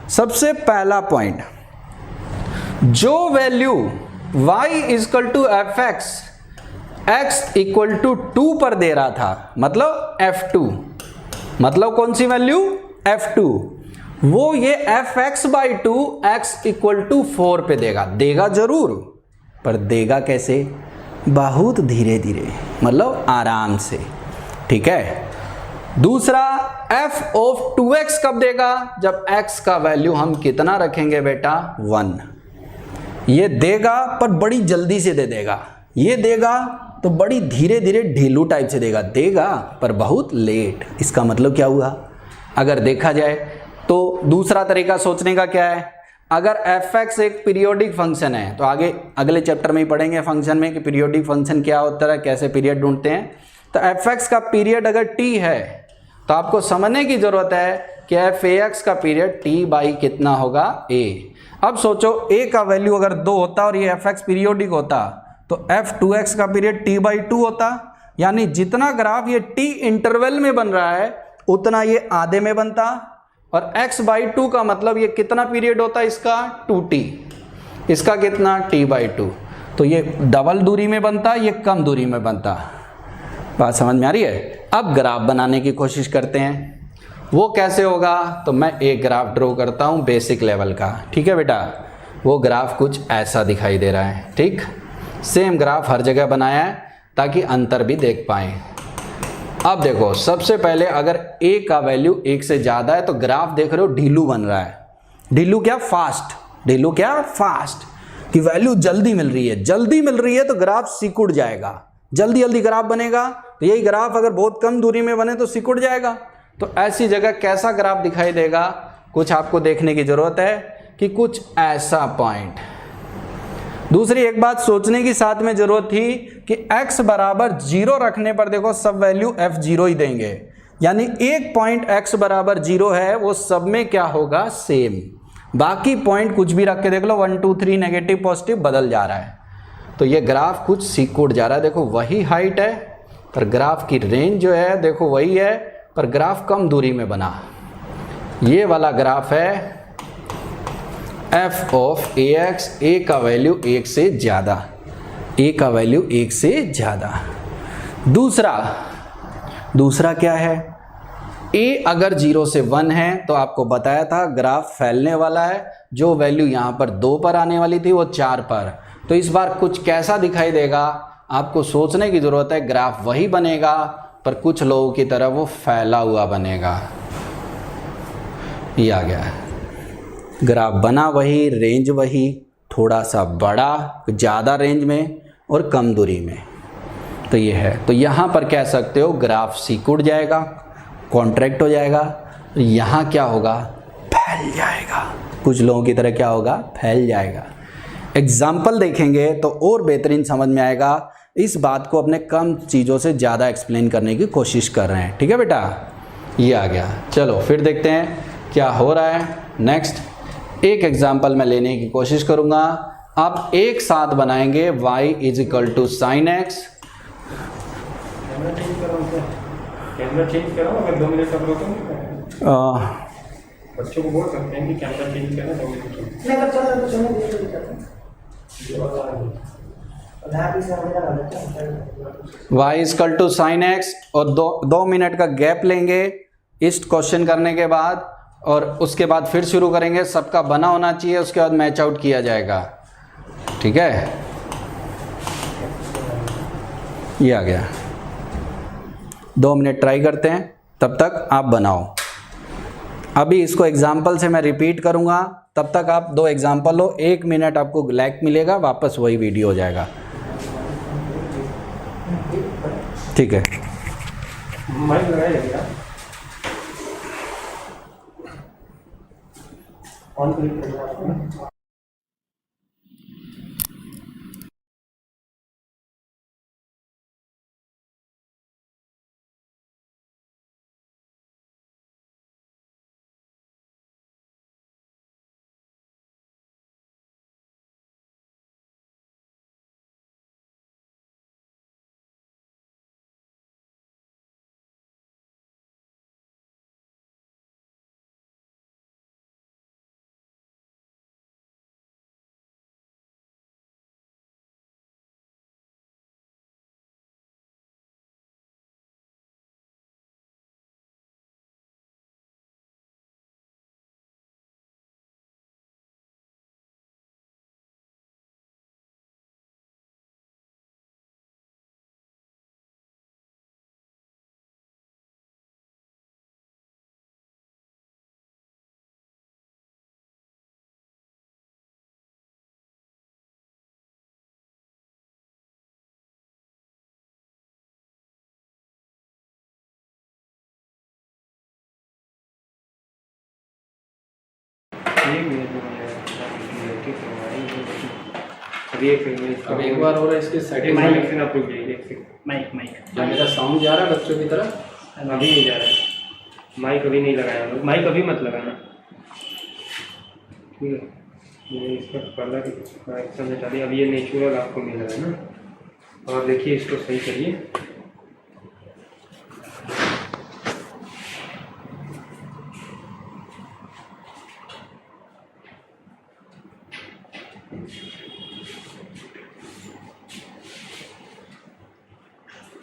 सबसे पहला पॉइंट, जो value y equal to fx x equal to 2 पर दे रहा था, मतलब f2, मतलब कौन सी वैल्यू, F2, वो ये fx/2 x = 4 पे देगा जरूर, पर देगा कैसे? बहुत धीरे धीरे, मतलब आराम से, ठीक है। दूसरा f of 2x कब देगा? जब x का वैल्यू हम कितना रखेंगे बेटा? 1। ये देगा पर बड़ी जल्दी से दे देगा, ये देगा तो बड़ी धीरे धीरे ढीलू टाइप से देगा पर बहुत लेट। इसका मतलब क्या हुआ? अगर देखा जाए तो दूसरा तरीका सोचने का क्या है, अगर fx एक पीरियोडिक फंक्शन है तो आगे अगले चैप्टर में ही पढ़ेंगे फंक्शन में कि पीरियोडिक फंक्शन क्या होता है, कैसे पीरियड ढूंढते हैं। तो fx का पीरियड अगर t है तो आपको समझने की जरूरत है कि f(ax) का पीरियड t कितना होगा? a। अब सोचो a का वैल्यू अगर 2 होता और ये fx पीरियोडिक होता तो f2x का पीरियड t/2 होता, यानी जितना ग्राफ ये t इंटरवल में बन रहा है उतना ये आधे में बनता, और x/2 का मतलब ये कितना पीरियड होता है इसका? 2t। इसका कितना? t/2। तो ये डबल दूरी में बनता, ये कम दूरी में बनता। बात समझ में आ रही है? अब ग्राफ बनाने की कोशिश करते हैं, वो कैसे होगा? तो मैं एक ग्राफ ड्रॉ करता हूँ बेसिक लेवल का, ठीक है बेटा। वो ग्राफ कुछ ऐसा दिखाई दे रहा है, ठीक। सेम ग्राफ हर जगह बनाया है ताकि अंतर भी देख पाएँ। अब देखो, सबसे पहले अगर a का वैल्यू 1 से ज़्यादा है तो ग्राफ देख रहे हो ढीलू बन रहा है। ढीलू क्या? फास्ट। ढीलू क्या? फास्ट, कि वैल्यू जल्दी मिल रही है। जल्दी मिल रही है तो ग्राफ सिकुड़ जाएगा, जल्दी जल्दी ग्राफ बनेगा। तो यही ग्राफ अगर बहुत कम दूरी में बने तो सिकुड़ जाएगा। तो ऐसी जगह कैसा ग्राफ दिखाई देगा? कुछ आपको देखने की जरूरत है कि कुछ ऐसा पॉइंट। दूसरी एक बात सोचने की साथ में जरूरत थी कि x = 0 रखने पर देखो सब वैल्यू f0 ही देंगे, यानी एक पॉइंट x = 0 है वो सब में क्या होगा? सेम। बाकी पॉइंट कुछ भी रख के देख लो, 1 2 3 नेगेटिव पॉजिटिव बदल जा रहा है। तो ये ग्राफ कुछ सिकुड़ जा रहा है। देखो वही हाइट है पर ग्राफ की रेंज जो है देखो वही है, पर ग्राफ कम दूरी में बना। ये वाला ग्राफ है f of ax, a का वैल्यू 1 से ज़्यादा, a का वैल्यू 1 से ज़्यादा। दूसरा क्या है? a अगर 0 से 1 है तो आपको बताया था ग्राफ फैलने वाला है। जो वैल्यू यहाँ पर 2 पर आने वाली थी वो 4 पर। तो इस बार कुछ कैसा दिखाई देगा? आपको सोचने की ज़रूरत है। ग्राफ वही बनेगा पर कुछ लोगों की तरह वो फैला हुआ बनेगा। ये आ गया, ग्राफ बना वही, रेंज वही, थोड़ा सा बड़ा, ज़्यादा रेंज में और कम दूरी में। तो ये है। तो यहाँ पर कह सकते हो ग्राफ सिकुड़ जाएगा, कॉन्ट्रैक्ट हो जाएगा। तो यहाँ क्या होगा? फैल जाएगा। कुछ लोगों की तरह क्या होगा? फैल जाएगा। एग्जाम्पल देखेंगे तो और बेहतरीन समझ में आएगा। इस बात को अपने कम चीज़ों से ज़्यादा एक्सप्लेन करने की कोशिश कर रहे हैं, ठीक है बेटा। ये आ गया। चलो फिर देखते हैं क्या हो रहा है नेक्स्ट। एक एग्जाम्पल मैं लेने की कोशिश करूँगा। आप एक साथ बनाएंगे y = sin x। Camera change करो, अगर 2 मिनट का रोको बच्चों को बोल सकते हैं कि कैमरा चेंज करना 2 मिनट। मैं तो चलने y = sin x और 2 मिनट का गैप लेंगे इस क्वेश्चन करने के बाद, और उसके बाद फिर शुरू करेंगे। सबका बना होना चाहिए, उसके बाद मैच आउट किया जाएगा, ठीक है। ये आ गया। 2 मिनट ट्राई करते हैं, तब तक आप बनाओ। अभी इसको एग्जाम्पल से मैं रिपीट करूँगा, तब तक आप 2 एग्जाम्पल लो। 1 मिनट आपको लैग मिलेगा, वापस वही वीडियो हो जाएगा, ठीक है। माइक लगाइए ऑन क्लिक एक मिनट में अभी एक मिनट अब एक बार हो रहा है इसकी सेटिंग माइक से आप रुक जाइए, एक सेकंड। माइक क्या मेरा साउंड जा रहा है बच्चों की तरफ? अभी नहीं जा रहा है, माइक अभी नहीं लगाया हम लोग, माइक अभी मत लगाना, ठीक है। ये इसका कलर एक्शन हटा दिया, अभी ये नेचुरल आपको मिल रहा है ना। और देखिए इसको सही करिए,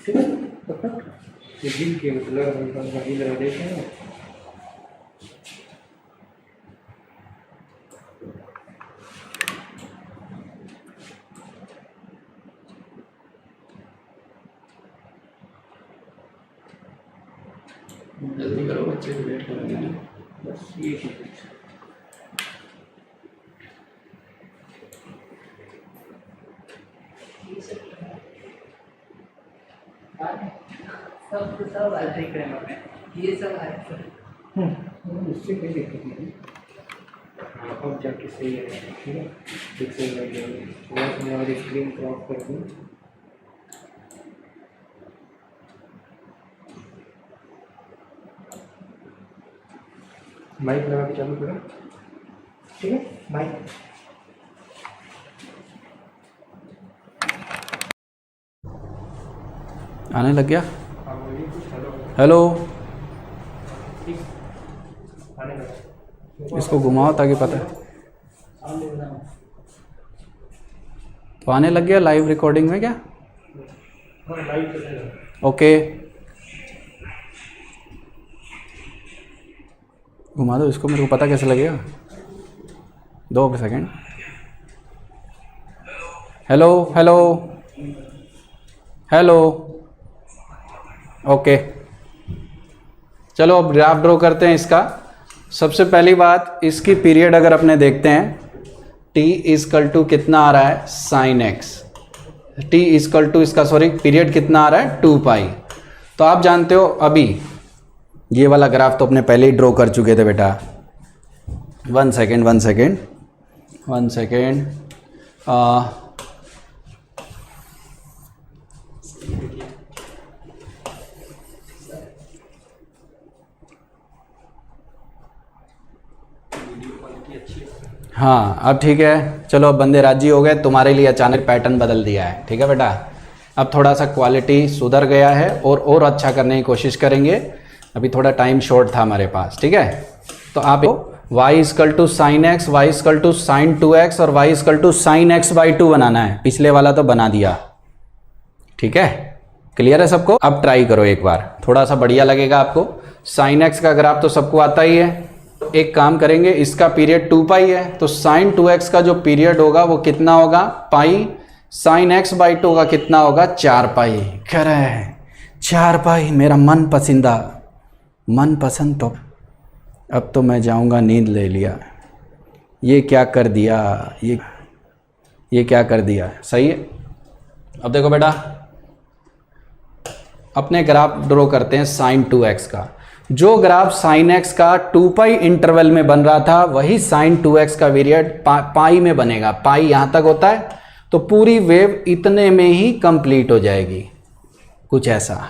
ठीक है। ये दिल के मतलब वही लगा देते हैं। जल्दी करो, बच्चे को वेट करेंगे। बस ये चीज़ सब ऐसे ही करेंगे अपने, ये सब है उससे कोई दिक्कत नहीं। हाँ, अब जाके सही है, ठीक है। ठीक से लग जाएगी। मैं और स्क्रीन क्रॉप कर दूँ, माइक लगा के चालू करो, ठीक है। माइक आने लग गया। आप बोलिए कुछ। हेलो हेलो, ठीक आने लगा। इसको घुमाओ ताकि पता तो आने लग गया लाइव रिकॉर्डिंग में क्या? हाँ, लाइव चलेगा। ओके, घुमा दो इसको, मेरे को पता कैसे लगेगा। 2 second. Hello hello hello, okay. चलो अब ग्राफ ड्रॉ करते हैं इसका। सबसे पहली बात, इसकी पीरियड अगर अपने देखते हैं, t इजकल टू कितना आ रहा है sine x, t equal to इसका पीरियड कितना आ रहा है 2 पाई। तो आप जानते हो अभी ये वाला ग्राफ तो अपने पहले ही ड्रॉ कर चुके थे बेटा। 1 सेकेंड। हाँ अब ठीक है, चलो अब बंदे राजी हो गए, तुम्हारे लिए अचानक पैटर्न बदल दिया है, ठीक है बेटा। अब थोड़ा सा क्वालिटी सुधर गया है और अच्छा करने की कोशिश करेंगे। अभी थोड़ा टाइम शॉर्ट था हमारे पास, ठीक है। तो आप y equal to sine x, y equal to sine 2x और y equal to sine x/2 बनाना है। पिछले वाला तो बना दिया, ठीक है। क्लियर है सबको? अब ट्राई करो एक बार, थोड़ा सा बढ़िया लगेगा आपको। साइन x का ग्राफ तो सबको आता ही है। एक काम करेंगे, इसका पीरियड 2 पाई है, तो साइन 2x का जो पीरियड होगा वो कितना होगा पाई, साइन x/2 का कितना होगा 4 पाई। कह रहे हैं 4 पाई, मेरा मन पसंद। तो अब तो मैं जाऊंगा, नींद ले लिया। ये क्या कर दिया, ये क्या कर दिया, सही है। अब देखो बेटा, अपने ग्राफ ड्रॉ करते हैं साइन 2x का। जो ग्राफ साइन x का 2 पाई इंटरवल में बन रहा था, वही साइन 2x का पीरियड पाई में बनेगा। पाई यहां तक होता है, तो पूरी वेव इतने में ही कंप्लीट हो जाएगी, कुछ ऐसा।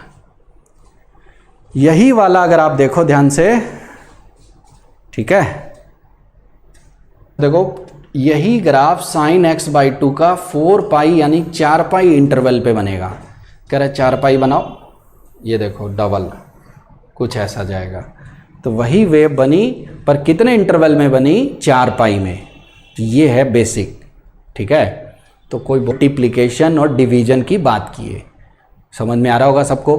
यही वाला अगर आप देखो ध्यान से, ठीक है, देखो यही ग्राफ साइन x/2 का 4 पाई यानी 4 पाई इंटरवल पे बनेगा। कह रहे 4 पाई बनाओ, ये देखो डबल, कुछ ऐसा जाएगा। तो वही वेव बनी, पर कितने इंटरवल में बनी, 4 पाई में। ये है बेसिक, ठीक है। तो कोई मल्टीप्लिकेशन और डिवीजन की बात की है, समझ में आ रहा होगा सबको।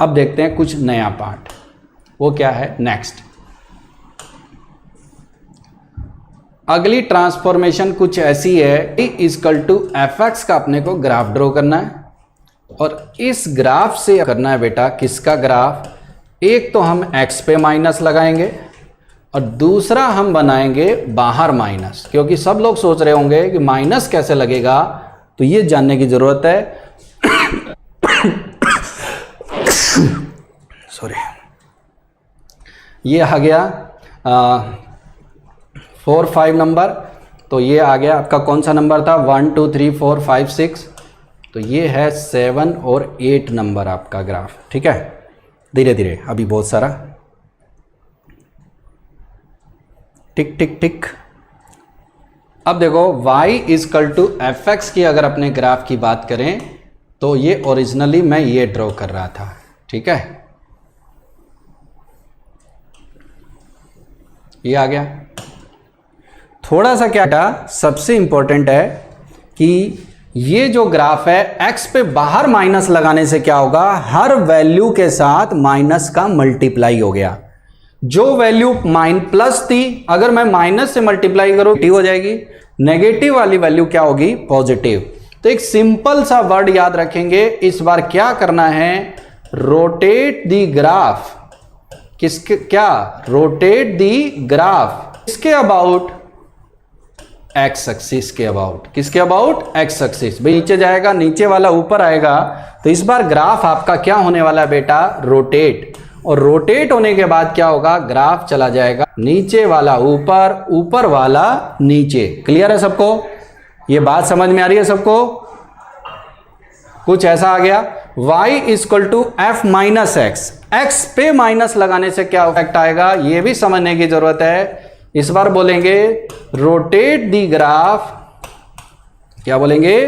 अब देखते हैं कुछ नया पार्ट, वो क्या है नेक्स्ट। अगली ट्रांसफॉर्मेशन कुछ ऐसी है, t इजकल टू fx का अपने को ग्राफ ड्रॉ करना है, और इस ग्राफ से करना है बेटा किसका ग्राफ। एक तो हम x पे माइनस लगाएंगे और दूसरा हम बनाएंगे बाहर माइनस, क्योंकि सब लोग सोच रहे होंगे कि माइनस कैसे लगेगा, तो ये जानने की जरूरत है। सॉरी, ये आ गया 4 5 नंबर, तो ये आ गया आपका कौन सा नंबर था, 1 2 3 4 5 6, तो ये है 7 और 8 नंबर आपका ग्राफ। ठीक है, धीरे धीरे अभी बहुत सारा टिक टिक टिक। अब देखो y equal to f x की अगर अपने ग्राफ की बात करें तो ये ओरिजिनली मैं ये ड्रॉ कर रहा था। ठीक है, ये आ गया। थोड़ा सा क्या था, सबसे इंपॉर्टेंट है कि ये जो ग्राफ है x पे बाहर माइनस लगाने से क्या होगा, हर वैल्यू के साथ माइनस का मल्टीप्लाई हो गया। जो वैल्यू प्लस थी अगर मैं माइनस से मल्टीप्लाई करूं नेगेटिव हो जाएगी, नेगेटिव वाली वैल्यू क्या होगी, पॉजिटिव। तो एक सिंपल सा वर्ड याद रखेंगे, इस बार क्या करना है, रोटेट दी ग्राफ, किसके क्या, रोटेट दी ग्राफ किसके अबाउट, एक्स एक्सिस के अबाउट, किसके अबाउट, एक्स एक्सिस। भाई नीचे जाएगा, नीचे वाला ऊपर आएगा, तो इस बार ग्राफ आपका क्या होने वाला है बेटा, रोटेट। और रोटेट होने के बाद क्या होगा, ग्राफ चला जाएगा नीचे वाला ऊपर, ऊपर वाला नीचे। क्लियर है सबको, ये बात समझ में आ रही है सबको। कुछ ऐसा आ गया, y equal to f minus x, x पे माइनस लगाने से क्या इफेक्ट आएगा, ये भी समझने की जरूरत है। इस बार बोलेंगे रोटेट दी ग्राफ, क्या बोलेंगे,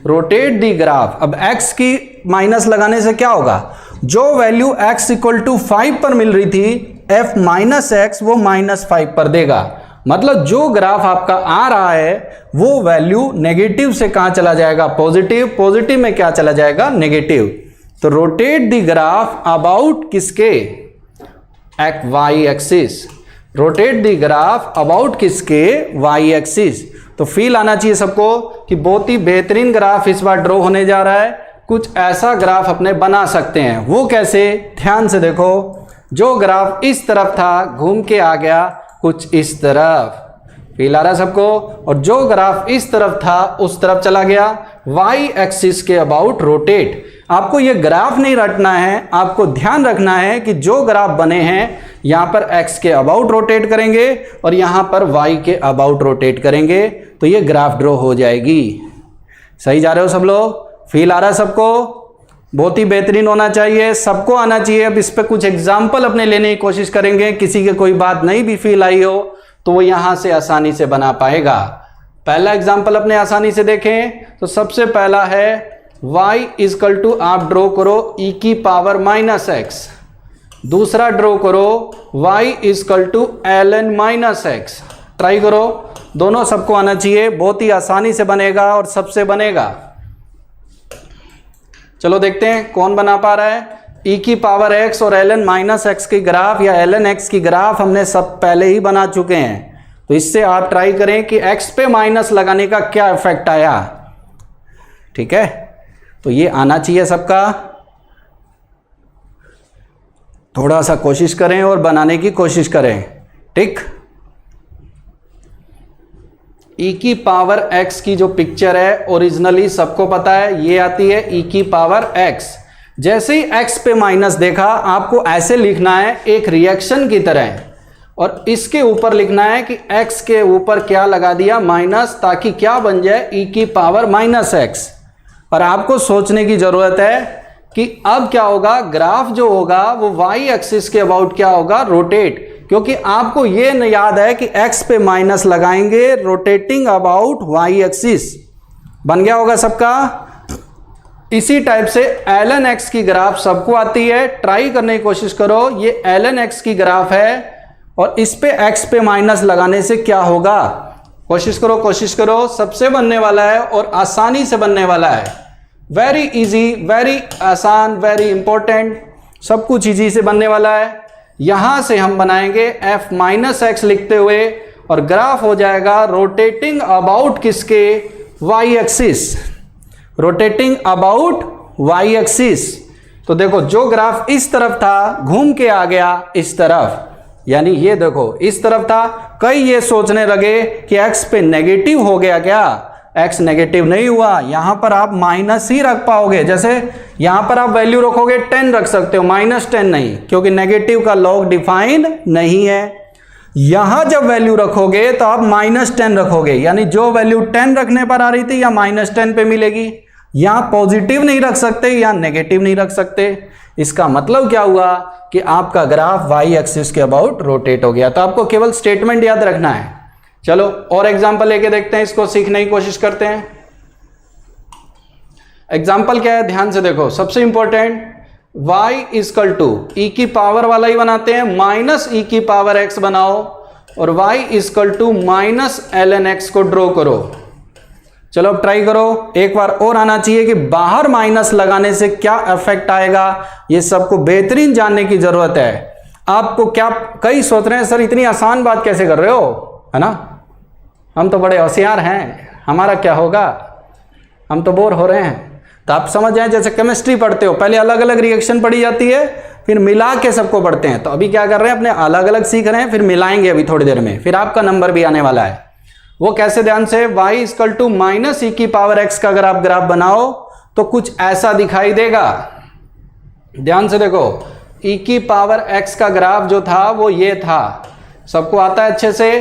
रोटेट दी ग्राफ। अब x की माइनस लगाने से क्या होगा, जो वैल्यू x इक्वल टू 5 पर मिल रही थी, f माइनस एक्स वो -5 पर देगा। मतलब जो ग्राफ आपका आ रहा है वो वैल्यू नेगेटिव से कहां चला जाएगा, पॉजिटिव, पॉजिटिव में क्या चला जाएगा, नेगेटिव। तो रोटेट दी ग्राफ अबाउट किसके, y axis, rotate the graph about किसके, y एक्सिस। तो फील आना चाहिए सबको कि बहुत ही बेहतरीन ग्राफ इस बार ड्रॉ होने जा रहा है। कुछ ऐसा ग्राफ अपने बना सकते हैं, वो कैसे, ध्यान से देखो। जो ग्राफ इस तरफ था घूम के आ गया कुछ इस तरफ, फील आ रहा है सबको। और जो ग्राफ इस तरफ था उस तरफ चला गया, y एक्सिस के अबाउट रोटेट। आपको ये ग्राफ नहीं रटना है, आपको ध्यान रखना है कि जो ग्राफ बने हैं यहां पर x के अबाउट रोटेट करेंगे और यहां पर y के अबाउट रोटेट करेंगे, तो ये ग्राफ ड्रॉ हो जाएगी। सही जा रहे हो सब लोग, फील आ रहा है सबको, बहुत ही बेहतरीन होना चाहिए, सबको आना चाहिए। अब इस पे कुछ एग्जाम्पल अपने लेने की कोशिश करेंगे, किसी के कोई बात नहीं भी फील आई हो तो वो यहां से आसानी से बना पाएगा। पहला एग्जाम्पल अपने आसानी से देखें तो सबसे पहला है y इजकल टू, आप ड्रॉ करो e की पावर माइनस एक्स। दूसरा ड्रॉ करो y equal to ln minus x. Try करो, दोनों सबको आना चाहिए, बहुत ही आसानी से बनेगा और सबसे बनेगा। चलो देखते हैं कौन बना पा रहा है। e की पावर x और ln माइनस एक्स की ग्राफ या ln x की ग्राफ हमने सब पहले ही बना चुके हैं, तो इससे आप ट्राई करें कि x पे माइनस लगाने का क्या इफेक्ट आया। ठीक है, तो ये आना चाहिए सबका, थोड़ा सा कोशिश करें और बनाने की कोशिश करें। ठीक, e की पावर x की जो पिक्चर है ओरिजिनली सबको पता है, ये आती है e की पावर x। जैसे ही x पे माइनस देखा आपको ऐसे लिखना है एक रिएक्शन की तरह, और इसके ऊपर लिखना है कि x के ऊपर क्या लगा दिया, माइनस, ताकि क्या बन जाए, e की पावर माइनस x। पर आपको सोचने की जरूरत है कि अब क्या होगा, ग्राफ जो होगा वो y एक्सिस के अबाउट क्या होगा, रोटेट। क्योंकि आपको ये न याद है कि x पे माइनस लगाएंगे, रोटेटिंग अबाउट y एक्सिस। बन गया होगा सबका। इसी टाइप से ln x की ग्राफ सबको आती है, ट्राई करने की कोशिश करो। ये ln x की ग्राफ है और इस पे x पे माइनस लगाने से क्या होगा, कोशिश करो, कोशिश करो, सबसे बनने वाला है और आसानी से बनने वाला है। वेरी इजी, वेरी आसान, वेरी इंपॉर्टेंट, सब कुछ इजी से बनने वाला है। यहां से हम बनाएंगे f माइनस एक्स लिखते हुए और ग्राफ हो जाएगा रोटेटिंग अबाउट किसके, y axis, rotating about y axis. तो देखो जो ग्राफ इस तरफ था घूम के आ गया इस तरफ, यानी ये देखो इस तरफ था। कई ये सोचने लगे कि x पे नेगेटिव हो गया क्या, x नेगेटिव नहीं हुआ, यहां पर आप माइनस ही रख पाओगे। जैसे यहां पर आप वैल्यू रखोगे 10 रख सकते हो, -10 नहीं, क्योंकि नेगेटिव का लॉग डिफाइन नहीं है। यहां जब वैल्यू रखोगे तो आप -10 रखोगे, यानी जो वैल्यू 10 रखने पर आ रही थी या -10 पे मिलेगी। यहां पॉजिटिव नहीं रख सकते या नेगेटिव नहीं रख सकते। इसका मतलब क्या हुआ कि आपका ग्राफ वाई एक्सिस के अबाउट रोटेट हो गया। तो आपको केवल स्टेटमेंट याद रखना है। चलो और एग्जांपल लेके देखते हैं, इसको सीखने की कोशिश करते हैं। एग्जांपल क्या है, ध्यान से देखो। सबसे इंपॉर्टेंट, y इक्वल टू ई की पावर वाला ही बनाते हैं, माइनस ई की पावर x बनाओ और y equal to -ln x को ड्रॉ करो। चलो अब ट्राई करो। एक बार और आना चाहिए कि बाहर माइनस लगाने से क्या इफेक्ट आएगा, ये सबको बेहतरीन जानने की जरूरत है। आपको क्या, कई सोच रहे हैं सर इतनी आसान बात कैसे कर रहे हो, है ना, हम तो बड़े होशियार हैं, हमारा क्या होगा, हम तो बोर हो रहे हैं। तो आप समझ जाए, जैसे केमिस्ट्री पढ़ते हो, पहले अलग अलग रिएक्शन पढ़ी जाती है, फिर मिला के सबको पढ़ते हैं। तो अभी क्या कर रहे हैं, अपने अलग अलग सीख रहे हैं, फिर मिलाएंगे अभी थोड़ी देर में, फिर आपका नंबर भी आने वाला है। वो कैसे, ध्यान से, y इक्वल टू माइनस ई की पावर x का अगर आप ग्राफ बनाओ तो कुछ ऐसा दिखाई देगा। ध्यान से देखो, e की पावर x का ग्राफ जो था वो ये था, सबको आता है अच्छे से।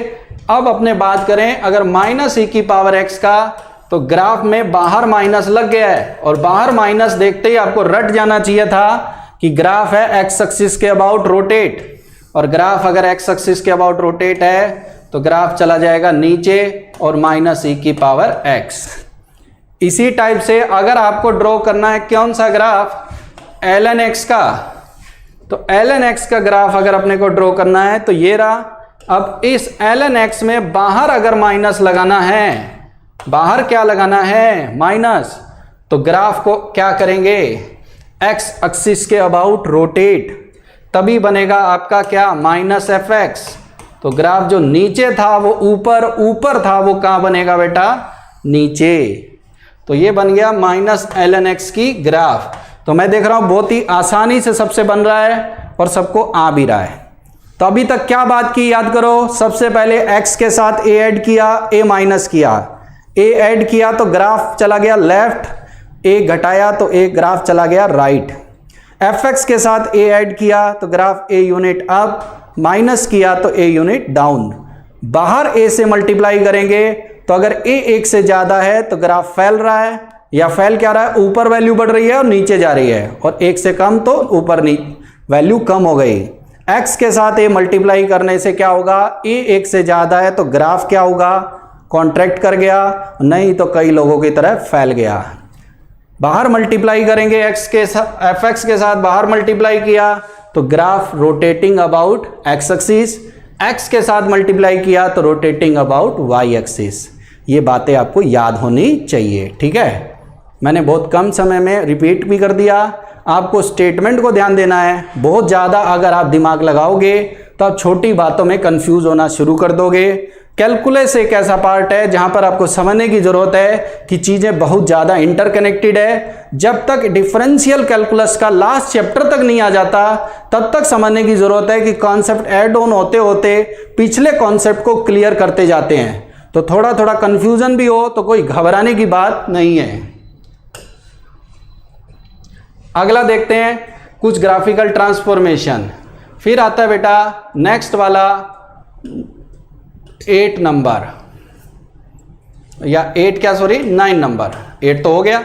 अब अपने बात करें अगर माइनस ई की पावर x का, तो ग्राफ में बाहर माइनस लग गया है, और बाहर माइनस देखते ही आपको रट जाना चाहिए था कि ग्राफ है x एक्सिस के अबाउट रोटेट, और ग्राफ अगर x एक्सिस के अबाउट रोटेट है तो ग्राफ चला जाएगा नीचे और माइनस ई की पावर x। इसी टाइप से अगर आपको ड्रॉ करना है कौन सा ग्राफ, ln x का, तो ln x का ग्राफ अगर अपने को ड्रॉ करना है तो ये रहा। अब इस ln x में बाहर अगर माइनस लगाना है, बाहर क्या लगाना है, माइनस, तो ग्राफ को क्या करेंगे, x एक्सिस के अबाउट रोटेट, तभी बनेगा आपका क्या, -fx। तो ग्राफ जो नीचे था वो ऊपर था, वो कहां बनेगा बेटा, नीचे। तो ये बन गया -ln x की ग्राफ। तो मैं देख रहा हूं बहुत ही आसानी से सबसे बन रहा है और सबको आ भी रहा है। तो अभी तक क्या बात की, याद करो। सबसे पहले x के साथ a ऐड किया, a माइनस किया, a ऐड किया तो ग्राफ चला गया लेफ्ट, a घटाया तो a ग्राफ चला गया राइट। fx के साथ a ऐड किया तो graph a unit up, minus किया तो a यूनिट डाउन। बाहर a से मल्टीप्लाई करेंगे तो अगर a 1 से ज्यादा है तो ग्राफ फैल रहा है, या फैल क्या रहा है, ऊपर वैल्यू बढ़ रही है और नीचे जा रही है, और 1 से कम तो ऊपर वैल्यू कम हो गई। x के साथ a मल्टीप्लाई करने से क्या होगा, a 1 से ज्यादा है तो ग्राफ क्या होगा, कॉन्ट्रैक्ट कर गया, नहीं तो कई लोगों की तरह फैल गया। बाहर मल्टीप्लाई करेंगे x के साथ, fx के साथ बाहर मल्टीप्लाई किया तो graph rotating about x axis, x के साथ मल्टीप्लाई किया तो रोटेटिंग अबाउट y एक्सिस। ये बातें आपको याद होनी चाहिए, ठीक है। मैंने बहुत कम समय में रिपीट भी कर दिया। आपको स्टेटमेंट को ध्यान देना है। बहुत ज़्यादा अगर आप दिमाग लगाओगे तो आप छोटी बातों में कंफ्यूज होना शुरू कर दोगे। कैलकुलस एक ऐसा पार्ट है जहां पर आपको समझने की जरूरत है कि चीजें बहुत ज्यादा इंटरकनेक्टेड है। जब तक डिफरेंशियल कैलकुलस का लास्ट चैप्टर तक नहीं आ जाता तब तक समझने की जरूरत है कि कॉन्सेप्ट ऐड ऑन होते होते पिछले कॉन्सेप्ट को क्लियर करते जाते हैं। तो थोड़ा थोड़ा कंफ्यूजन भी हो तो कोई घबराने की बात नहीं है। अगला देखते हैं कुछ ग्राफिकल ट्रांसफॉर्मेशन। फिर आता है बेटा नेक्स्ट वाला 8 नंबर, या 8 क्या, सॉरी 9 नंबर। 8 तो हो गया।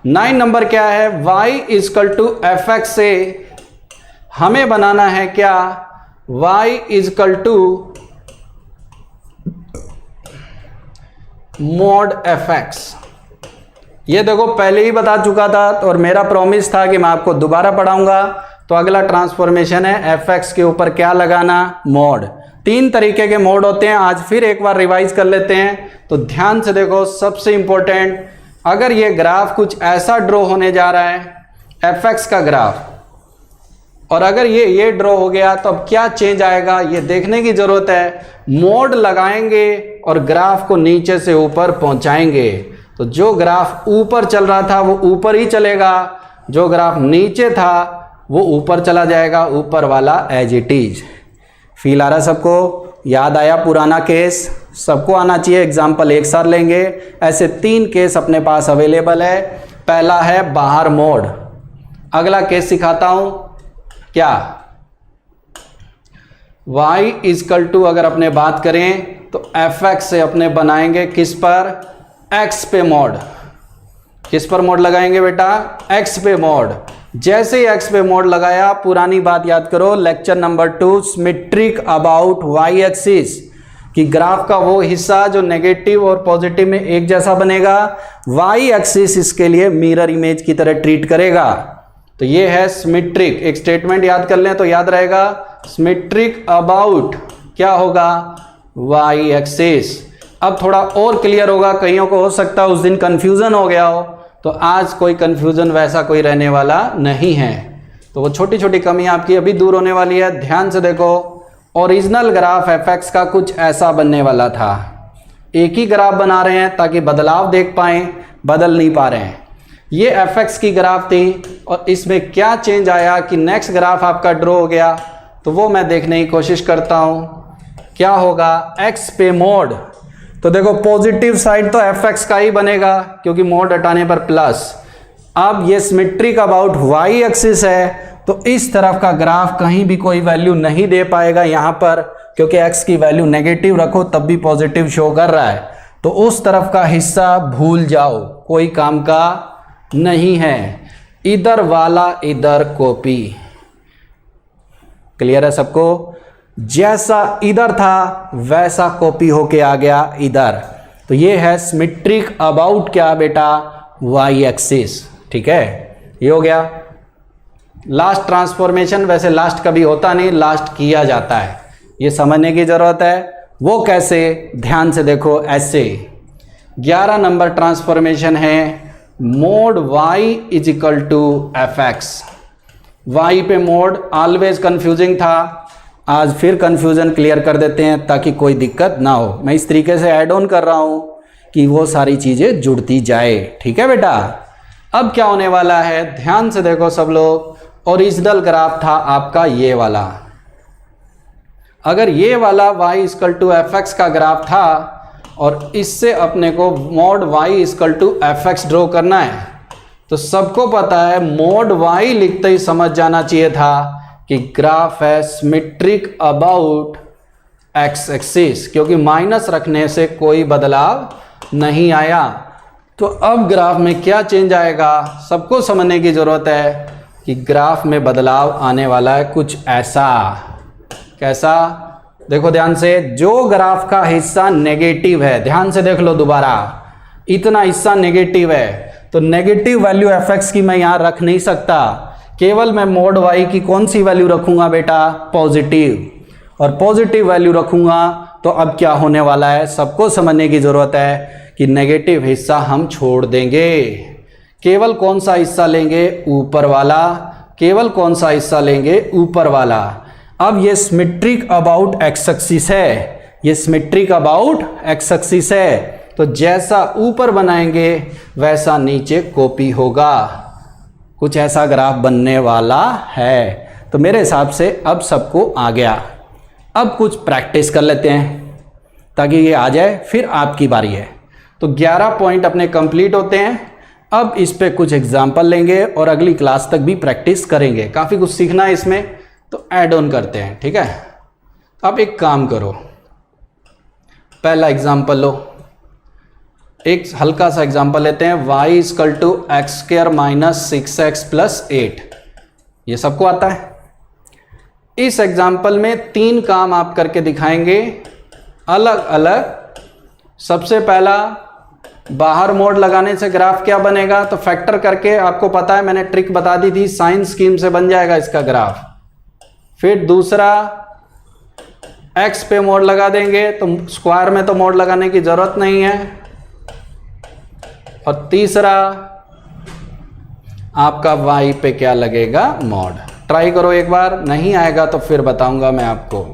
9 नंबर क्या है, y equal to f x से हमें बनाना है क्या, y equal to mod f x. ये देखो पहले ही बता चुका था और मेरा प्रॉमिस था कि मैं आपको दोबारा पढ़ाऊंगा। तो अगला ट्रांसफॉर्मेशन है एफ एक्स के ऊपर क्या लगाना, मॉड। 3 तरीके के मोड होते हैं, आज फिर एक बार रिवाइज कर लेते हैं। तो ध्यान से देखो, सबसे इंपॉर्टेंट, अगर ये ग्राफ कुछ ऐसा ड्रॉ होने जा रहा है एफ एक्स का ग्राफ, और अगर ये ड्रॉ हो गया तो अब क्या चेंज आएगा ये देखने की जरूरत है। मोड लगाएंगे और ग्राफ को नीचे से ऊपर पहुंचाएंगे। तो जो ग्राफ ऊपर चल रहा था वो ऊपर ही चलेगा, जो ग्राफ नीचे था वो ऊपर चला जाएगा, ऊपर वाला एज इट इज। फील आ रहा सबको? याद आया पुराना केस? सबको आना चाहिए। एग्जाम्पल एक साथ लेंगे। ऐसे 3 केस अपने पास अवेलेबल है। पहला है बाहर मोड। अगला केस सिखाता हूं क्या, y इजकल टू अगर अपने बात करें तो fx से अपने बनाएंगे किस पर, x पे मॉड। किस पर मॉड लगाएंगे बेटा, x पे मॉड। जैसे ही x पे मॉड लगाया, पुरानी बात याद करो, lecture number 2 symmetric about y axis, कि ग्राफ का वो हिस्सा जो नेगेटिव और पॉजिटिव में एक जैसा बनेगा, y एक्सिस इसके लिए मिरर इमेज की तरह ट्रीट करेगा। तो ये है सिमेट्रिक। एक स्टेटमेंट याद कर लें तो याद रहेगा, सिमेट्रिक अबाउट क्या होगा, y एक्सिस। अब थोड़ा और क्लियर होगा, कईयों को हो सकता है उस दिन कंफ्यूजन हो गया हो, तो आज कोई कंफ्यूजन वैसा कोई रहने वाला नहीं है। तो वो छोटी छोटी कमी आपकी अभी दूर होने वाली है। ध्यान से देखो, ओरिजिनल ग्राफ fx का कुछ ऐसा बनने वाला था। एक ही ग्राफ बना रहे हैं ताकि बदलाव देख पाएं, बदल नहीं पा रहे हैं। ये fx की ग्राफ थी और इसमें क्या चेंज आया कि नेक्स्ट ग्राफ आपका ड्रॉ हो गया, तो वो मैं देखने की कोशिश करता हूँ। क्या होगा, x पे मोड, तो देखो पॉजिटिव साइड तो fx का ही बनेगा क्योंकि मोड हटाने पर प्लस। अब ये सिमेट्रिक अबाउट y एक्सिस है, तो इस तरफ का ग्राफ कहीं भी कोई वैल्यू नहीं दे पाएगा यहाँ पर, क्योंकि x की वैल्यू नेगेटिव रखो तब भी पॉजिटिव शो कर रहा है। तो उस तरफ का हिस्सा भूल जाओ, कोई काम का नहीं है। इधर वाला इधर कॉपी। क्लियर है सबको? जैसा इधर था वैसा कॉपी होके आ गया इधर। तो ये है सिमेट्रिक अबाउट क्या बेटा, y एक्सिस। ठीक है, ये हो गया लास्ट ट्रांसफॉर्मेशन। वैसे लास्ट कभी होता नहीं, लास्ट किया जाता है, ये समझने की जरूरत है। वो कैसे, ध्यान से देखो। ऐसे 11 नंबर ट्रांसफॉर्मेशन है, mod y is equal to fx। y पे मोड ऑलवेज कंफ्यूजिंग था, आज फिर कंफ्यूजन क्लियर कर देते हैं ताकि कोई दिक्कत ना हो। मैं इस तरीके से ऐड ऑन कर रहा हूं कि वो सारी चीजें जुड़ती जाए। ठीक है बेटा, अब क्या होने वाला है, ध्यान से देखो सब लोग। ओरिजिनल ग्राफ था आपका ये वाला, अगर ये वाला y इक्वल टू fx का ग्राफ था और इससे अपने को mod y equal to fx draw करना है, तो सबको पता है मोड y लिखते ही समझ जाना चाहिए था कि ग्राफ है सिमेट्रिक अबाउट x एक्सिस, क्योंकि माइनस रखने से कोई बदलाव नहीं आया। तो अब ग्राफ में क्या चेंज आएगा, सबको समझने की जरूरत है कि ग्राफ में बदलाव आने वाला है कुछ ऐसा। कैसा, देखो ध्यान से। जो ग्राफ का हिस्सा नेगेटिव है, ध्यान से देख लो दोबारा, इतना हिस्सा नेगेटिव है, तो नेगेटिव वैल्यू fx की मैं यहां रख नहीं सकता। केवल मैं मोड y की कौन सी वैल्यू रखूंगा बेटा, पॉजिटिव। और पॉजिटिव वैल्यू रखूंगा तो अब क्या होने वाला है, सबको समझने की जरूरत है कि नेगेटिव हिस्सा हम छोड़ देंगे। केवल कौन सा हिस्सा लेंगे, ऊपर वाला। केवल कौन सा हिस्सा लेंगे, ऊपर वाला। अब ये सिमेट्रिक अबाउट x एक्सिस है, ये सिमेट्रिक अबाउट x एक्सिस है, तो जैसा ऊपर बनाएंगे वैसा नीचे कॉपी होगा। कुछ ऐसा ग्राफ बनने वाला है। तो मेरे हिसाब से अब सबको आ गया। अब कुछ प्रैक्टिस कर लेते हैं ताकि ये आ जाए, फिर आपकी बारी है। तो 11 पॉइंट अपने कंप्लीट होते हैं। अब इस पे कुछ एग्जाम्पल लेंगे और अगली क्लास तक भी प्रैक्टिस करेंगे। काफ़ी कुछ सीखना है इसमें, तो ऐड ऑन करते हैं। ठीक है, अब एक काम करो, पहला एग्जाम्पल लो, एक हल्का सा एग्जाम्पल लेते हैं। y equal to x square minus 6x plus 8, ये सबको आता है। इस एग्जाम्पल में 3 काम आप करके दिखाएंगे अलग अलग। सबसे पहला, बाहर मोड लगाने से ग्राफ क्या बनेगा, तो फैक्टर करके, आपको पता है मैंने ट्रिक बता दी थी, साइन स्कीम से बन जाएगा इसका ग्राफ। फिर दूसरा, x पे मोड लगा देंगे, तो स्क्वायर में तो मोड लगाने की जरूरत नहीं है। और तीसरा आपका y पे क्या लगेगा, मोड। ट्राई करो एक बार, नहीं आएगा तो फिर बताऊंगा मैं आपको।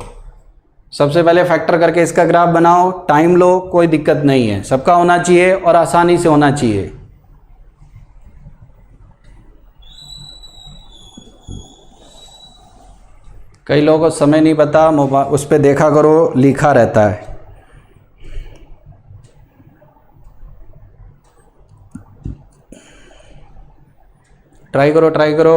सबसे पहले फैक्टर करके इसका ग्राफ बनाओ, टाइम लो, कोई दिक्कत नहीं है, सबका होना चाहिए और आसानी से होना चाहिए। कई लोगों को समय नहीं पता, मोबाइल उस पर देखा करो, लिखा रहता है। ट्राई करो, ट्राई करो।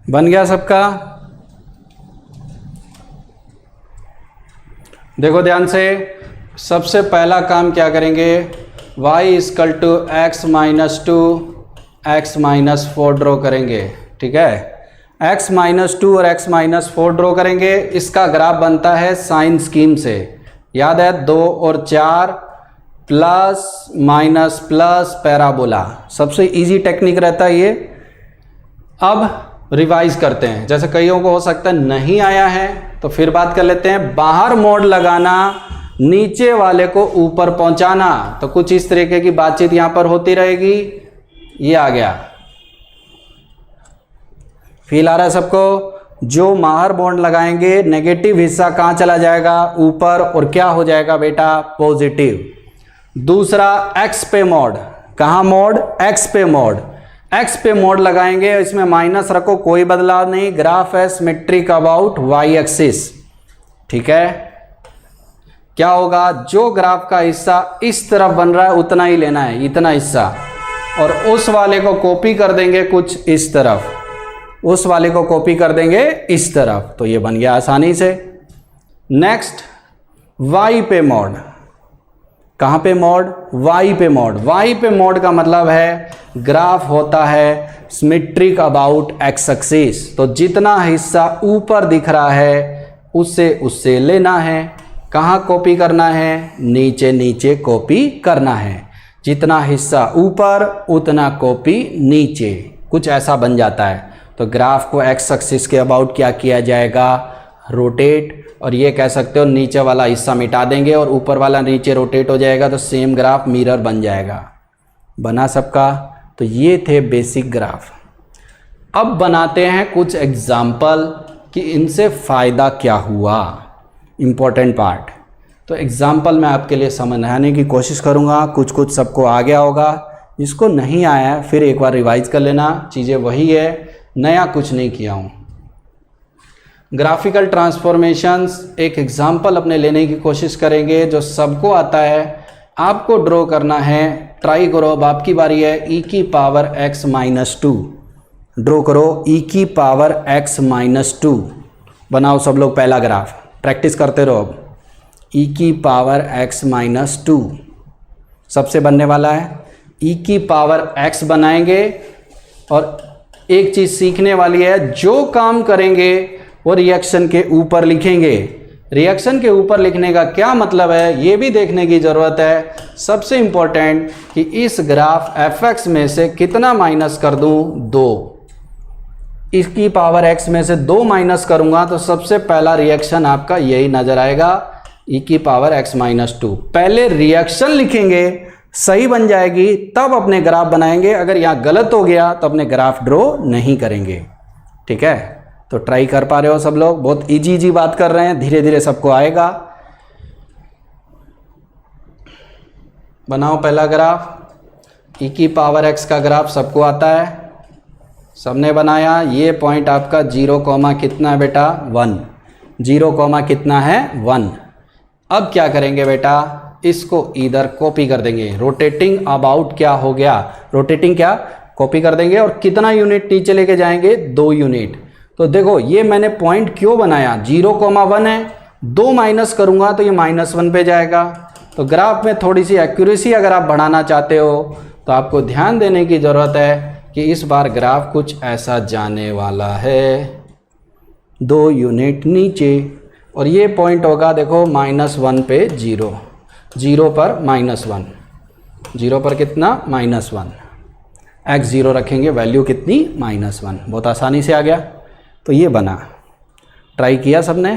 बन गया सबका? देखो ध्यान से, सबसे पहला काम क्या करेंगे, y equal to x minus 2 x minus 4 draw करेंगे। ठीक है, x माइनस 2 और x माइनस 4 ड्रॉ करेंगे। इसका ग्राफ बनता है साइन स्कीम से, याद है 2 और 4 प्लस माइनस प्लस पैराबोला, सबसे इजी टेक्निक रहता है ये। अब रिवाइज करते हैं, जैसे कईयों को हो सकता है नहीं आया है तो फिर बात कर लेते हैं। बाहर मोड लगाना, नीचे वाले को ऊपर पहुंचाना, तो कुछ इस तरीके की बातचीत यहां पर होती रहेगी। ये आ गया, फील आ रहा है सबको? जो बाहर मोड लगाएंगे नेगेटिव हिस्सा कहां चला जाएगा, ऊपर, और क्या हो जाएगा बेटा, पॉजिटिव। दूसरा एक्स पे मोड, कहां मोड, एक्स पे मोड, एक्स पे मोड लगाएंगे, इसमें माइनस रखो, कोई बदलाव नहीं, ग्राफ है सिमेट्रिक अबाउट वाई एक्सिस। ठीक है, क्या होगा, जो ग्राफ का हिस्सा इस तरफ बन रहा है उतना ही लेना है, इतना हिस्सा, और उस वाले को कॉपी कर देंगे कुछ इस तरफ, उस वाले को कॉपी कर देंगे इस तरफ, तो ये बन गया आसानी से। नेक्स्ट वाई पे मोड, कहां पे मोड, वाई पे मोड। वाई पे मोड का मतलब है ग्राफ होता है सिमेट्रिक अबाउट एक्स एक्सिस, तो जितना हिस्सा ऊपर दिख रहा है उससे लेना है। कहां कॉपी करना है, नीचे नीचे कॉपी करना है, जितना हिस्सा ऊपर उतना कॉपी नीचे, कुछ ऐसा बन जाता है। तो ग्राफ को एक्स एक्सिस के अबाउट क्या किया जाएगा, रोटेट, और ये कह सकते हो नीचे वाला हिस्सा मिटा देंगे और ऊपर वाला नीचे रोटेट हो जाएगा, तो सेम ग्राफ मिरर बन जाएगा। बना सबका? तो ये थे बेसिक ग्राफ। अब बनाते हैं कुछ एग्जाम्पल कि इनसे फ़ायदा क्या हुआ, इम्पोर्टेंट पार्ट। तो एग्जाम्पल मैं आपके लिए समझाने की कोशिश करूँगा, कुछ कुछ सबको आ गया होगा, जिसको नहीं आया है फिर एक बार रिवाइज कर लेना, चीज़ें वही है, नया कुछ नहीं किया हूँ। ग्राफिकल ट्रांसफॉर्मेशंस एक एग्जाम्पल अपने लेने की कोशिश करेंगे जो सबको आता है, आपको ड्रॉ करना है। ट्राई करो, अब आपकी बारी है। e की पावर x माइनस 2 ड्रॉ करो, e की पावर x माइनस 2 बनाओ सब लोग। पहला ग्राफ प्रैक्टिस करते रहो। अब e की पावर x माइनस 2 सबसे बनने वाला है। e की पावर x बनाएंगे, और एक चीज़ सीखने वाली है, जो काम करेंगे वो रिएक्शन के ऊपर लिखेंगे। रिएक्शन के ऊपर लिखने का क्या मतलब है, ये भी देखने की ज़रूरत है। सबसे इम्पोर्टेंट कि इस ग्राफ fx में से कितना माइनस कर दूं, 2। इसकी पावर x में से 2 माइनस करूंगा तो सबसे पहला रिएक्शन आपका यही नज़र आएगा, e की पावर x माइनस 2। पहले रिएक्शन लिखेंगे, सही बन जाएगी तब अपने ग्राफ बनाएंगे। अगर यहाँ गलत हो गया तो अपने ग्राफ ड्रॉ नहीं करेंगे। ठीक है, तो ट्राई कर पा रहे हो सब लोग? बहुत इजी बात कर रहे हैं, धीरे धीरे सबको आएगा। बनाओ पहला ग्राफ। e की पावर x का ग्राफ सबको आता है, सबने बनाया। ये पॉइंट आपका 0, कितना है बेटा, 1। 0, कितना है, 1। अब क्या करेंगे बेटा, इसको इधर कॉपी कर देंगे। रोटेटिंग अबाउट क्या हो गया, रोटेटिंग क्या, कॉपी कर देंगे। और कितना यूनिट नीचे लेके जाएंगे, 2 यूनिट। तो देखो ये मैंने पॉइंट क्यों बनाया, 0, 1 है, 2 माइनस करूंगा तो ये -1 पे जाएगा। तो ग्राफ में थोड़ी सी एक्यूरेसी अगर आप बढ़ाना चाहते हो तो आपको ध्यान देने की ज़रूरत है कि इस बार ग्राफ कुछ ऐसा जाने वाला है, 2 यूनिट नीचे। और ये पॉइंट होगा देखो -1 पे 0, 0 पर -1, 0 पर कितना, -1। x 0 रखेंगे, वैल्यू कितनी, -1। बहुत आसानी से आ गया। तो ये बना, ट्राई किया सबने?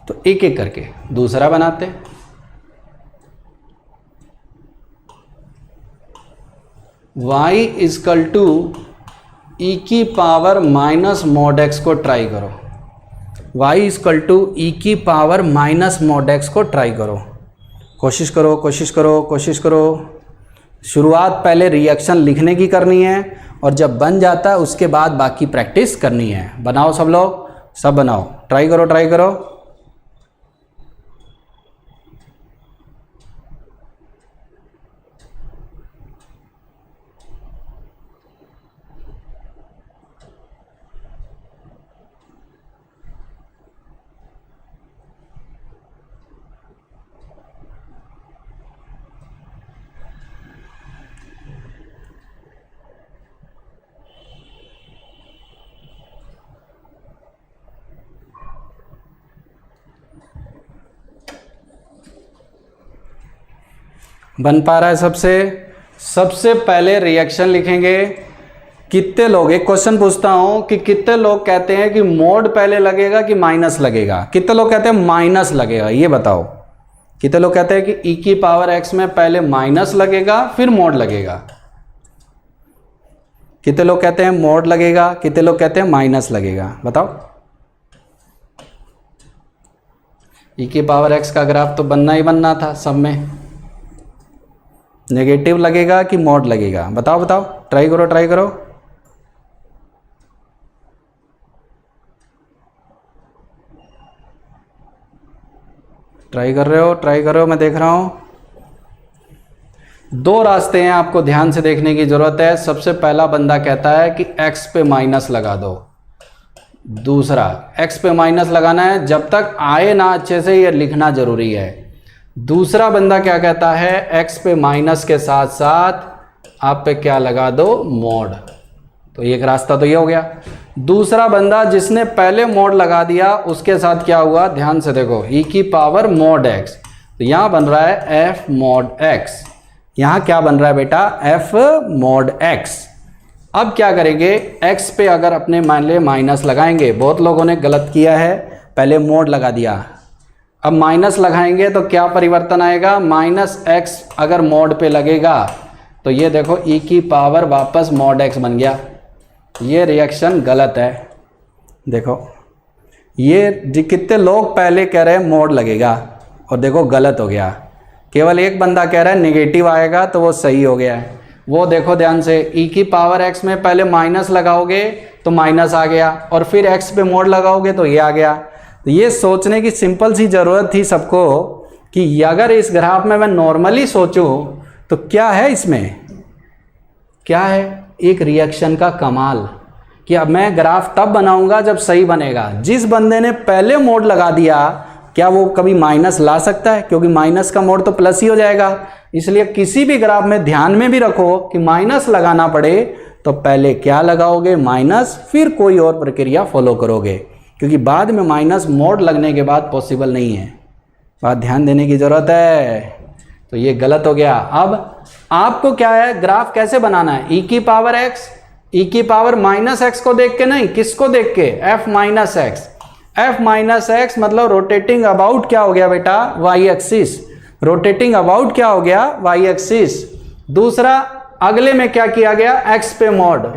तो एक एक करके दूसरा बनाते हैं। y इक्वल टू e की पावर माइनस मॉड x को ट्राई करो। y इक्वल टू e की पावर माइनस मॉड x को ट्राई करो। कोशिश करो, कोशिश करो, कोशिश करो। शुरुआत पहले रिएक्शन लिखने की करनी है, और जब बन जाता है उसके बाद बाकी प्रैक्टिस करनी है। बनाओ सब लोग, सब बनाओ, ट्राई करो, ट्राई करो। बन पा रहा है सबसे पहले रिएक्शन लिखेंगे। कितने लोग, एक क्वेश्चन पूछता हूं कि कितने लोग कहते हैं कि मोड पहले लगेगा कि माइनस लगेगा? कितने लोग कहते हैं माइनस लगेगा? ये बताओ। कितने लोग कहते हैं कि e की पावर x में पहले माइनस लगेगा फिर मोड लगेगा? कितने लोग कहते हैं मोड लगेगा, कितने लोग कहते हैं माइनस लगेगा? बताओ। e की पावर x का ग्राफ तो बनना ही बनना था सब में। नेगेटिव लगेगा कि मोड लगेगा? बताओ बताओ, ट्राई करो ट्राई करो। ट्राई कर रहे हो, ट्राई करो, मैं देख रहा हूं। दो रास्ते हैं, आपको ध्यान से देखने की जरूरत है। सबसे पहला बंदा कहता है कि x पे माइनस लगा दो। दूसरा, x पे माइनस लगाना है, जब तक आए ना अच्छे से ये लिखना जरूरी है। दूसरा बंदा क्या कहता है, x पे माइनस के साथ साथ आप पे क्या लगा दो, मोड। तो एक रास्ता तो ये हो गया। दूसरा बंदा जिसने पहले मोड लगा दिया उसके साथ क्या हुआ, ध्यान से देखो, e की पावर मोड x। तो यहां बन रहा है f मोड x। यहां क्या बन रहा है बेटा, f मोड x। अब क्या करेंगे, x पे अगर अपने मान ले माइनस लगाएंगे, बहुत लोगों ने गलत किया है, पहले मोड लगा दिया, अब माइनस लगाएंगे तो क्या परिवर्तन आएगा, माइनस x अगर मोड पे लगेगा तो ये देखो e की पावर वापस मोड x बन गया। ये रिएक्शन गलत है। देखो ये कितने लोग पहले कह रहे हैं मोड लगेगा और देखो गलत हो गया। केवल एक बंदा कह रहा है नेगेटिव आएगा तो वो सही हो गया है। वो देखो ध्यान से, e की पावर x में पहले माइनस लगाओगे तो माइनस आ गया और फिर x पे मोड लगाओगे तो ये आ गया। तो ये सोचने की सिंपल सी ज़रूरत थी सबको कि अगर इस ग्राफ में मैं नॉर्मली सोचूं तो क्या है, इसमें क्या है, एक रिएक्शन का कमाल कि अब मैं ग्राफ तब बनाऊंगा जब सही बनेगा। जिस बंदे ने पहले मोड लगा दिया क्या वो कभी माइनस ला सकता है, क्योंकि माइनस का मोड तो प्लस ही हो जाएगा। इसलिए किसी भी ग्राफ में ध्यान में भी रखो कि माइनस लगाना पड़े तो पहले क्या लगाओगे, माइनस, फिर कोई और प्रक्रिया फॉलो करोगे, क्योंकि बाद में माइनस मोड लगने के बाद पॉसिबल नहीं है। बात ध्यान देने की जरूरत है। तो ये गलत हो गया। अब आपको क्या है, ग्राफ कैसे बनाना है, e की पावर x, e की पावर माइनस x को देख के नहीं, किसको देख के, f minus x। f minus x मतलब रोटेटिंग अबाउट क्या हो गया बेटा, y एक्सिस। रोटेटिंग अबाउट क्या हो गया, y एक्सिस। दूसरा अगले में क्या किया गया, x पे mod,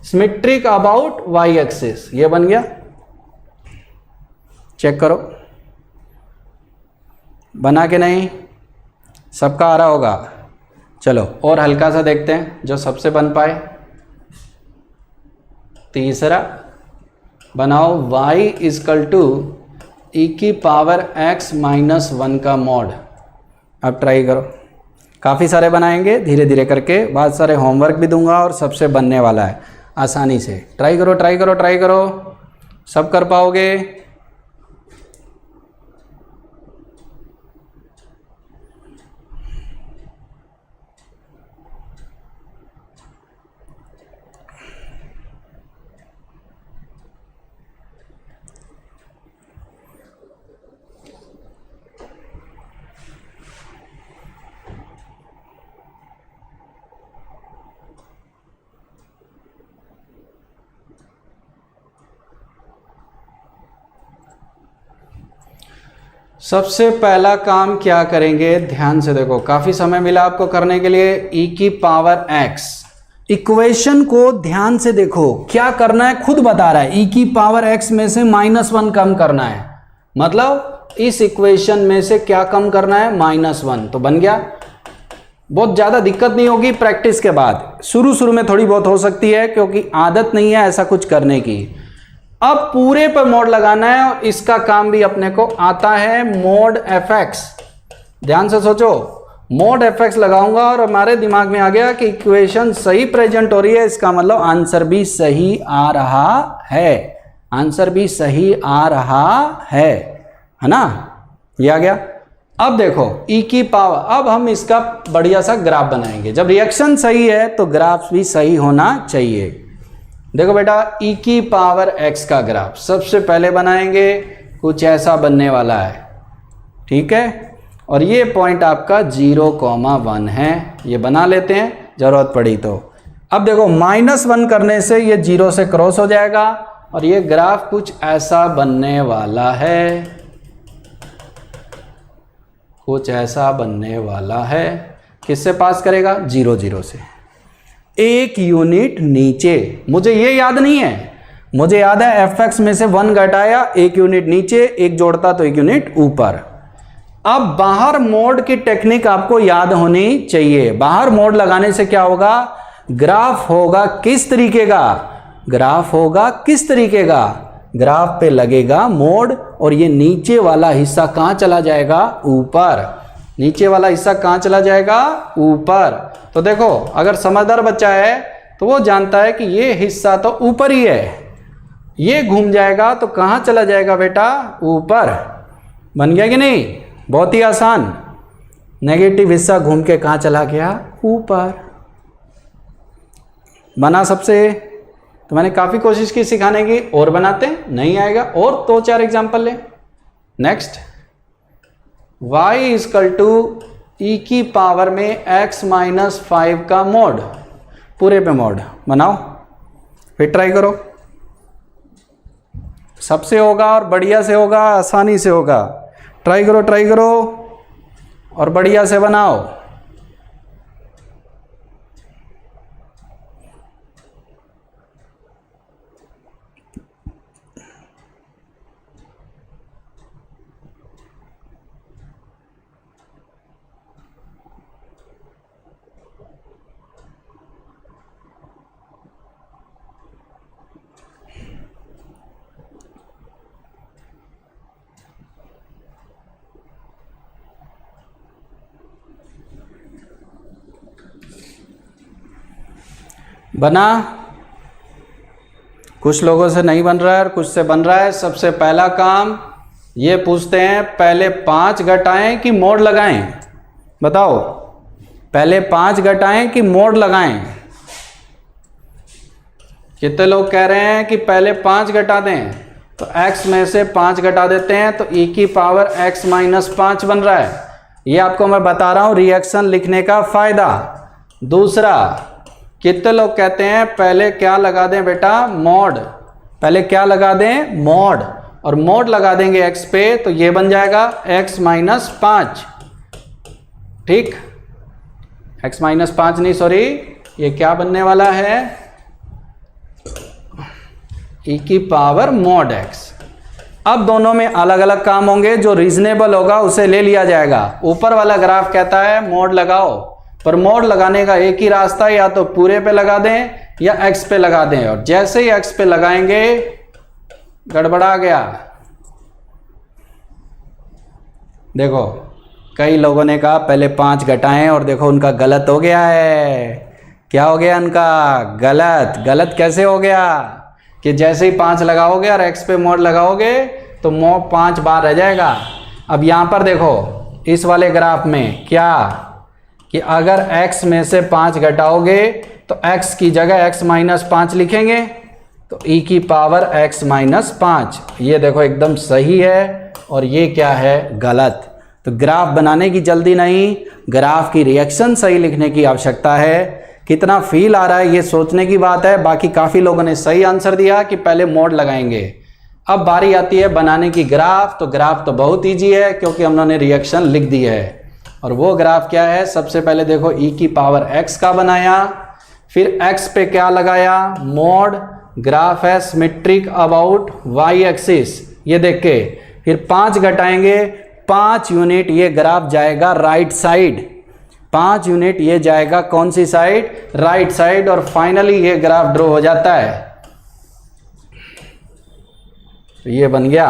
symmetric about y axis. ये बन गया, चेक करो बना के नहीं, सबका आ रहा होगा। चलो और हल्का सा देखते हैं जो सबसे बन पाए। तीसरा बनाओ y इजकल टू e की पावर x माइनस 1 का मॉड। अब ट्राई करो, काफ़ी सारे बनाएंगे धीरे धीरे करके, बहुत सारे होमवर्क भी दूंगा और सबसे बनने वाला है आसानी से। ट्राई करो ट्राई करो ट्राई करो, सब कर पाओगे। सबसे पहला काम क्या करेंगे, ध्यान से देखो, काफी समय मिला आपको करने के लिए। e की पावर x इक्वेशन को ध्यान से देखो, क्या करना है खुद बता रहा है। e की पावर x में से -1 कम करना है, मतलब इस इक्वेशन में से क्या कम करना है, -1। तो बन गया। बहुत ज़्यादा दिक्कत नहीं होगी प्रैक्टिस के बाद, शुरू में थोड़ी बहुत हो सकती है क्योंकि आदत नहीं है ऐसा कुछ करने की। अब पूरे पर मोड लगाना है और इसका काम भी अपने को आता है, मोड fx। ध्यान से सोचो, मोड fx लगाऊंगा और हमारे दिमाग में आ गया कि इक्वेशन सही प्रेजेंट हो रही है, इसका मतलब आंसर भी सही आ रहा है, आंसर भी सही आ रहा है ना, ये आ गया। अब देखो e की पावर, अब हम इसका बढ़िया सा ग्राफ बनाएंगे। जब रिएक्शन सही है तो ग्राफ भी सही होना चाहिए। देखो बेटा, e की पावर x का ग्राफ सबसे पहले बनाएंगे, कुछ ऐसा बनने वाला है, ठीक है। और ये पॉइंट आपका 0,1 है। ये बना लेते हैं ज़रूरत पड़ी तो। अब देखो -1 करने से ये 0 से क्रॉस हो जाएगा और ये ग्राफ कुछ ऐसा बनने वाला है, कुछ ऐसा बनने वाला है। किससे पास करेगा? 0, 0 से। एक यूनिट नीचे, मुझे ये याद नहीं है, मुझे याद है fx में से 1 घटाया, एक यूनिट नीचे, एक जोड़ता तो एक यूनिट ऊपर। अब बाहर मोड की टेक्निक आपको याद होनी चाहिए। बाहर मोड लगाने से क्या होगा? ग्राफ होगा किस तरीके का? ग्राफ होगा किस तरीके का? ग्राफ पे लगेगा मोड और ये नीचे वाला हिस्सा कहाँ चला जाएगा? ऊपर। नीचे वाला हिस्सा कहाँ चला जाएगा? ऊपर। तो देखो, अगर समझदार बच्चा है तो वो जानता है कि ये हिस्सा तो ऊपर ही है, ये घूम जाएगा तो कहाँ चला जाएगा बेटा? ऊपर। बन गया कि नहीं? बहुत ही आसान। नेगेटिव हिस्सा घूम के कहाँ चला गया? ऊपर। बना सबसे? तो मैंने काफ़ी कोशिश की सिखाने की, और बनाते नहीं आएगा, और 2-4 एग्जाम्पल ले। नेक्स्ट, y इक्वल टू ई की पावर में x-5 का मोड, पूरे पे मोड बनाओ, फिर ट्राई करो। सबसे होगा और बढ़िया से होगा, आसानी से होगा। ट्राई करो, ट्राई करो और बढ़िया से बनाओ। बना? कुछ लोगों से नहीं बन रहा है और कुछ से बन रहा है। सबसे पहला काम ये पूछते हैं, पहले 5 घटाएं कि मोड लगाएं? बताओ, पहले 5 घटाएं कि मोड लगाएं? कितने लोग कह रहे हैं कि पहले 5 घटा दें? तो x में से 5 घटा देते हैं तो e की पावर x-5 बन रहा है। ये आपको मैं बता रहा हूँ रिएक्शन लिखने का फायदा। दूसरा, कितने लोग कहते हैं पहले क्या लगा दें बेटा? मॉड। पहले क्या लगा दें? मॉड। और मॉड लगा देंगे x पे तो ये बन जाएगा x-5। ठीक, x-5 नहीं, सॉरी, ये क्या बनने वाला है? e की पावर मॉड x। अब दोनों में अलग अलग काम होंगे, जो रीजनेबल होगा उसे ले लिया जाएगा। ऊपर वाला ग्राफ कहता है मोड लगाओ, पर मोड लगाने का एक ही रास्ता, या तो पूरे पे लगा दें या x पे लगा दें। और जैसे ही x पे लगाएंगे गड़बड़ा गया। देखो, कई लोगों ने कहा पहले 5 घटाएं और देखो उनका गलत हो गया है। क्या हो गया उनका? गलत। गलत कैसे हो गया? कि जैसे ही 5 लगाओगे और x पे मोड लगाओगे तो मोड 5 बार रह जाएगा। अब यहाँ पर देखो, इस वाले ग्राफ में क्या कि अगर x में से 5 घटाओगे तो x की जगह x-5 लिखेंगे तो e की पावर x-5। ये देखो एकदम सही है और ये क्या है? गलत। तो ग्राफ बनाने की जल्दी नहीं, ग्राफ की रिएक्शन सही लिखने की आवश्यकता है। कितना फील आ रहा है ये सोचने की बात है। बाकी काफ़ी लोगों ने सही आंसर दिया कि पहले मोड लगाएंगे। अब बारी आती है बनाने की ग्राफ। तो ग्राफ तो बहुत ईजी है क्योंकि हम लोगों ने रिएक्शन लिख दी है। और वो ग्राफ क्या है? सबसे पहले देखो e की पावर x का बनाया, फिर x पे क्या लगाया? मोड। ग्राफ है सिमेट्रिक अबाउट y एक्सिस, ये देख के फिर 5 घटाएंगे, 5 यूनिट ये ग्राफ जाएगा राइट साइड। 5 यूनिट ये जाएगा कौन सी साइड? Right side. और फाइनली ये ग्राफ ड्रॉ हो जाता है। तो ये बन गया।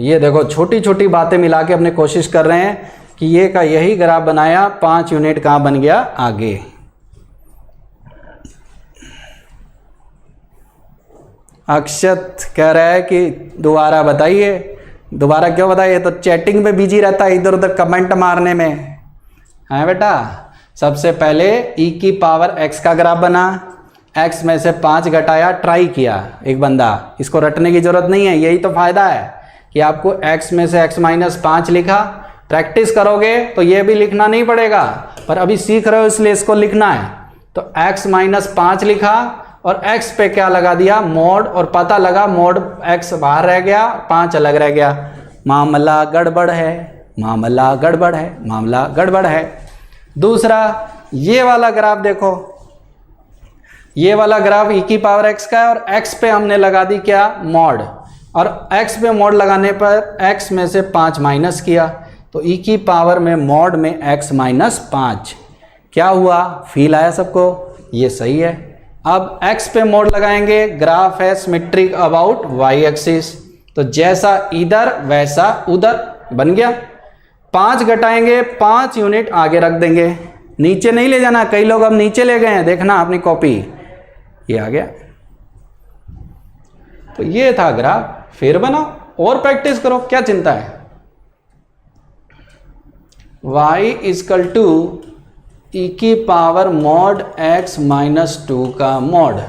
ये देखो, छोटी छोटी बातें मिला के अपने कोशिश कर रहे हैं कि ये का यही ग्राफ बनाया, 5 यूनिट कहाँ बन गया? आगे। अक्षत कह रहा है कि दोबारा बताइए। दोबारा क्यों बताइए? तो चैटिंग में बिजी रहता है, इधर उधर कमेंट मारने में है बेटा। सबसे पहले e की पावर x का ग्राफ बना, x में से 5 घटाया, ट्राई किया एक बंदा। इसको रटने की जरूरत नहीं है, यही तो फायदा है कि आपको x में से x-5 लिखा, प्रैक्टिस करोगे तो ये भी लिखना नहीं पड़ेगा, पर अभी सीख रहे हो इसलिए इसको लिखना है। तो x माइनस 5 लिखा और x पे क्या लगा दिया, मॉड, और पता लगा मॉड x बाहर रह गया, 5 अलग रह गया। मामला गड़बड़ है, मामला गड़बड़ है, मामला गड़बड़ है। दूसरा ये वाला ग्राफ देखो, ये वाला ग्राफ e की पावर x का है और x पे हमने लगा दी क्या, मॉड, और x पे मॉड लगाने पर x में से 5 माइनस किया, तो e की पावर में मॉड में x माइनस 5 क्या हुआ, फील आया सबको, ये सही है। अब x पे मॉड लगाएंगे, ग्राफ है सिमेट्रिक अबाउट y एक्सिस, तो जैसा इधर वैसा उधर बन गया। 5 घटाएंगे, 5 यूनिट आगे रख देंगे, नीचे नहीं ले जाना। कई लोग अब नीचे ले गए हैं, देखना अपनी कॉपी, ये आ गया। तो ये था ग्राफ, फिर बनाओ और प्रैक्टिस करो, क्या चिंता है। y इजकल टू e की पावर मॉड x माइनस 2 का मॉड,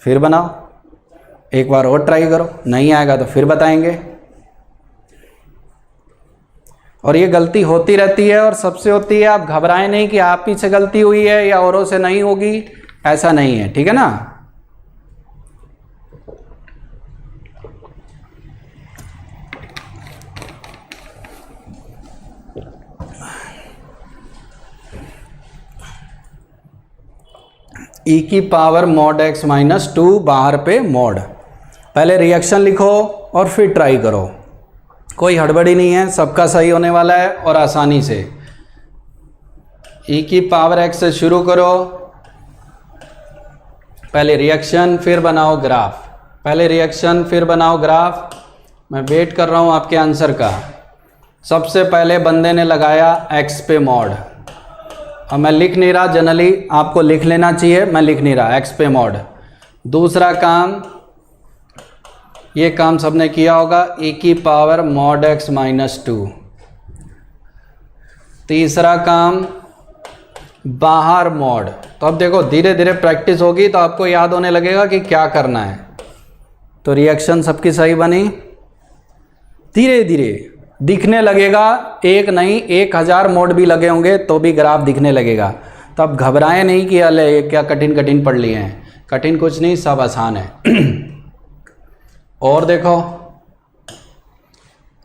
फिर बनाओ, एक बार और ट्राई करो, नहीं आएगा तो फिर बताएंगे। और ये गलती होती रहती है और सबसे होती है, आप घबराएं नहीं कि आप ही से गलती हुई है या औरों से नहीं होगी, ऐसा नहीं है, ठीक है ना। e की पावर मॉड x माइनस 2, बाहर पे मॉड, पहले रिएक्शन लिखो और फिर ट्राई करो, कोई हड़बड़ी नहीं है, सबका सही होने वाला है और आसानी से। e की पावर x से शुरू करो, पहले रिएक्शन फिर बनाओ ग्राफ, पहले रिएक्शन फिर बनाओ ग्राफ। मैं वेट कर रहा हूँ आपके आंसर का। सबसे पहले बंदे ने लगाया x पे मॉड, और मैं लिख नहीं रहा, जनरली आपको लिख लेना चाहिए, मैं लिख नहीं रहा, x पे मॉड। दूसरा काम, ये काम सबने किया होगा, e की पावर मॉड x माइनस 2। तीसरा काम, बाहर मॉड। तो अब देखो धीरे धीरे प्रैक्टिस होगी तो आपको याद होने लगेगा कि क्या करना है। तो रिएक्शन सबकी सही बनी, धीरे धीरे दिखने लगेगा, एक नहीं 1000 मोड भी लगे होंगे तो भी ग्राफ दिखने लगेगा। तो अब घबराएं नहीं कि अले ये क्या कठिन कठिन पढ़ लिए हैं, कठिन कुछ नहीं, सब आसान है। और देखो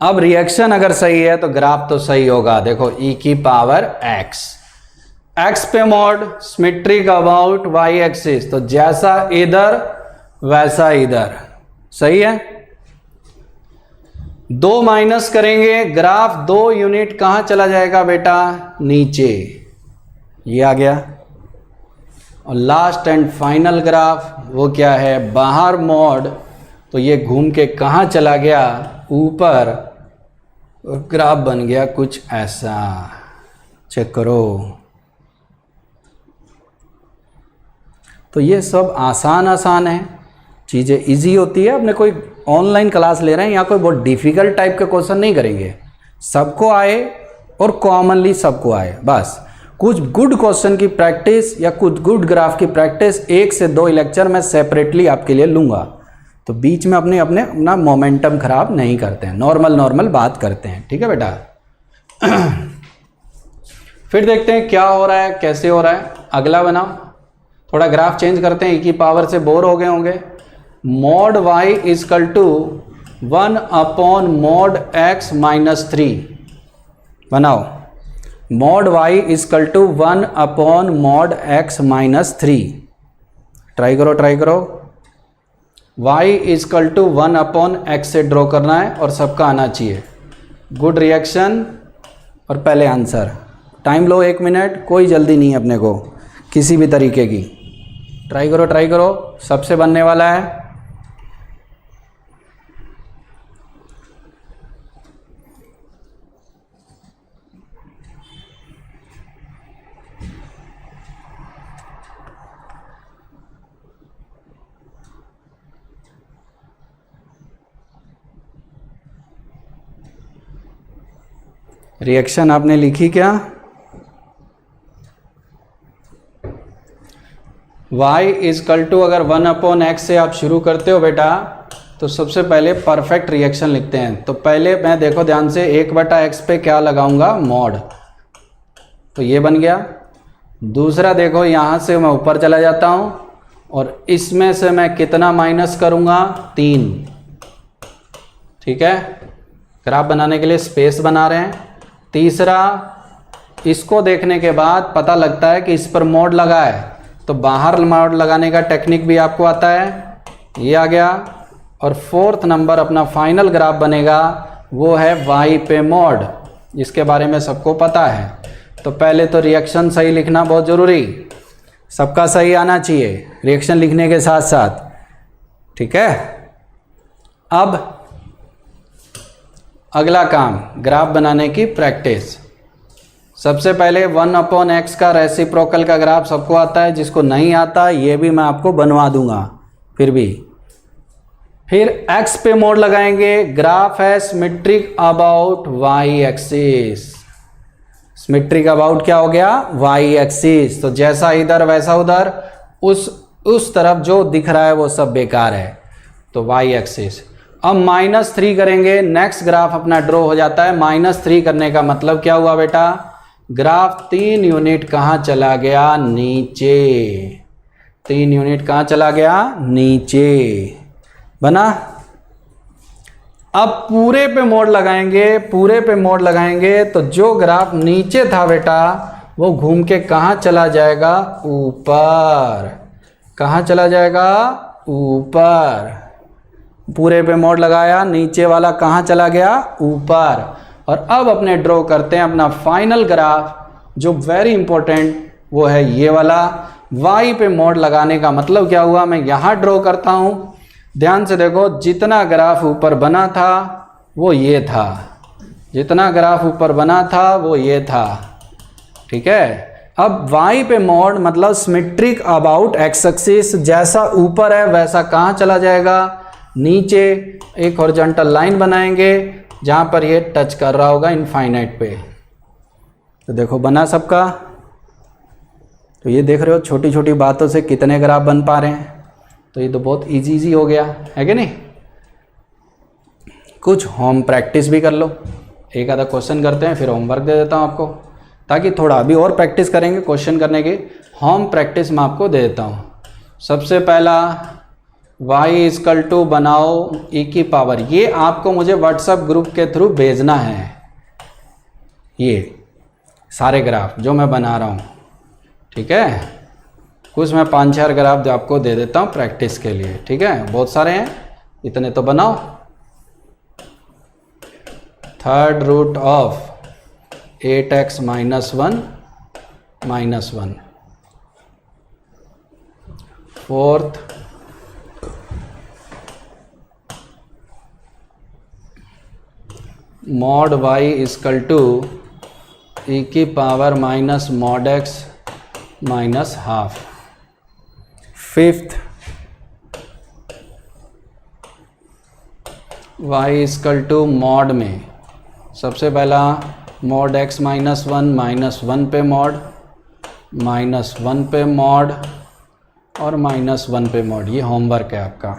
अब रिएक्शन अगर सही है तो ग्राफ तो सही होगा। देखो e की पावर x पे mod, symmetric about y axis, तो जैसा इधर वैसा इधर, सही है। 2 माइनस करेंगे, ग्राफ 2 यूनिट कहाँ चला जाएगा बेटा, नीचे, ये आ गया। और लास्ट एंड फाइनल ग्राफ वो क्या है, बाहर मॉड, तो ये घूम के कहाँ चला गया, ऊपर, ग्राफ बन गया कुछ ऐसा। चेक करो। तो ये सब आसान है, चीज़ें इजी होती है। अपने कोई ऑनलाइन क्लास ले रहे हैं, यहाँ कोई बहुत डिफ़िकल्ट टाइप के क्वेश्चन नहीं करेंगे, सबको आए और कॉमनली सबको आए। बस कुछ गुड क्वेश्चन की प्रैक्टिस या कुछ गुड ग्राफ की प्रैक्टिस 1 से 2 लेक्चर मैं सेपरेटली आपके लिए लूँगा, तो बीच में अपना मोमेंटम ख़राब नहीं करते हैं, नॉर्मल बात करते हैं, ठीक है बेटा। फिर देखते हैं क्या हो रहा है, कैसे हो रहा है। अगला बनाओ, थोड़ा ग्राफ चेंज करते हैं, e की पावर से बोर हो गए होंगे। Mod y equal to 1 upon mod x minus 3 बनाओ। Mod y equal to 1 upon mod x minus 3, try करो। y equal to 1 upon x से ड्रॉ करना है और सबका आना चाहिए। गुड रिएक्शन और पहले आंसर। टाइम लो 1 मिनट, कोई जल्दी नहीं है अपने को किसी भी तरीके की। ट्राई करो, सबसे बनने वाला है। रिएक्शन आपने लिखी क्या? y इजकल टू, अगर 1 अपॉन x से आप शुरू करते हो बेटा, तो सबसे पहले परफेक्ट रिएक्शन लिखते हैं। तो पहले मैं देखो ध्यान से 1/x पे क्या लगाऊंगा, मॉड, तो ये बन गया। दूसरा देखो यहाँ से मैं ऊपर चला जाता हूँ और इसमें से मैं कितना माइनस करूँगा, 3। ठीक है, ग्राफ बनाने के लिए स्पेस बना रहे हैं। तीसरा, इसको देखने के बाद पता लगता है कि इस पर मोड लगा है, तो बाहर मोड लगाने का टेक्निक भी आपको आता है, ये आ गया। और फोर्थ नंबर अपना फाइनल ग्राफ बनेगा, वो है y पे मोड, जिसके बारे में सबको पता है। तो पहले तो रिएक्शन सही लिखना बहुत ज़रूरी, सबका सही आना चाहिए रिएक्शन लिखने के साथ साथ। ठीक है, अब अगला काम, ग्राफ बनाने की प्रैक्टिस। सबसे पहले 1/x का रेसिप्रोकल का ग्राफ सबको आता है, जिसको नहीं आता ये भी मैं आपको बनवा दूंगा फिर भी। फिर x पे मोड लगाएंगे, ग्राफ है symmetric about y axis. Symmetric about क्या हो गया, y एक्सिस। तो जैसा इधर वैसा उधर, उस तरफ जो दिख रहा है वो सब बेकार है, तो y एक्सिस। अब -3 करेंगे, नेक्स्ट ग्राफ अपना ड्रॉ हो जाता है। -3 करने का मतलब क्या हुआ बेटा, ग्राफ 3 यूनिट कहाँ चला गया, नीचे। 3 यूनिट कहाँ चला गया, नीचे। बना। अब पूरे पे मोड लगाएंगे, पूरे पे मोड लगाएंगे तो जो ग्राफ नीचे था बेटा वो घूम के कहाँ चला जाएगा, ऊपर। कहाँ चला जाएगा, ऊपर। पूरे पे मोड लगाया, नीचे वाला कहाँ चला गया, ऊपर। और अब अपने ड्रॉ करते हैं अपना फाइनल ग्राफ, जो वेरी इंपॉर्टेंट वो है ये वाला। y पे मोड लगाने का मतलब क्या हुआ, मैं यहाँ ड्रॉ करता हूँ, ध्यान से देखो। जितना ग्राफ ऊपर बना था वो ये था, जितना ग्राफ ऊपर बना था वो ये था। ठीक है, अब y पे मोड मतलब सिमेट्रिक अबाउट x एक्सिस, जैसा ऊपर है वैसा कहाँ चला जाएगा, नीचे। एक हॉरिजॉन्टल लाइन बनाएंगे जहाँ पर ये टच कर रहा होगा इनफाइनाइट पे। तो देखो बना सबका। तो ये देख रहे हो छोटी छोटी बातों से कितने ग्राफ बन पा रहे हैं, तो ये तो बहुत इजी हो गया है कि नहीं। कुछ होम प्रैक्टिस भी कर लो, एक आधा क्वेश्चन करते हैं फिर होमवर्क दे देता हूँ आपको, ताकि थोड़ा अभी और प्रैक्टिस करेंगे क्वेश्चन करने की। होम प्रैक्टिस मैं आपको दे देता हूँ। सबसे पहला y बनाओ e की पावर, ये आपको मुझे व्हाट्सएप ग्रुप के थ्रू भेजना है। ये सारे ग्राफ जो मैं बना रहा हूँ, ठीक है। कुछ मैं 5-4 ग्राफ आपको दे देता हूँ प्रैक्टिस के लिए, ठीक है। बहुत सारे हैं, इतने तो बनाओ। 3rd root of 8x - 1 -1। 4th mod y e की power minus mod x -12। 5th y mod में सबसे पहला mod x -1 -1 पे mod, -1 पे mod और -1 पे mod। ये होमवर्क है आपका।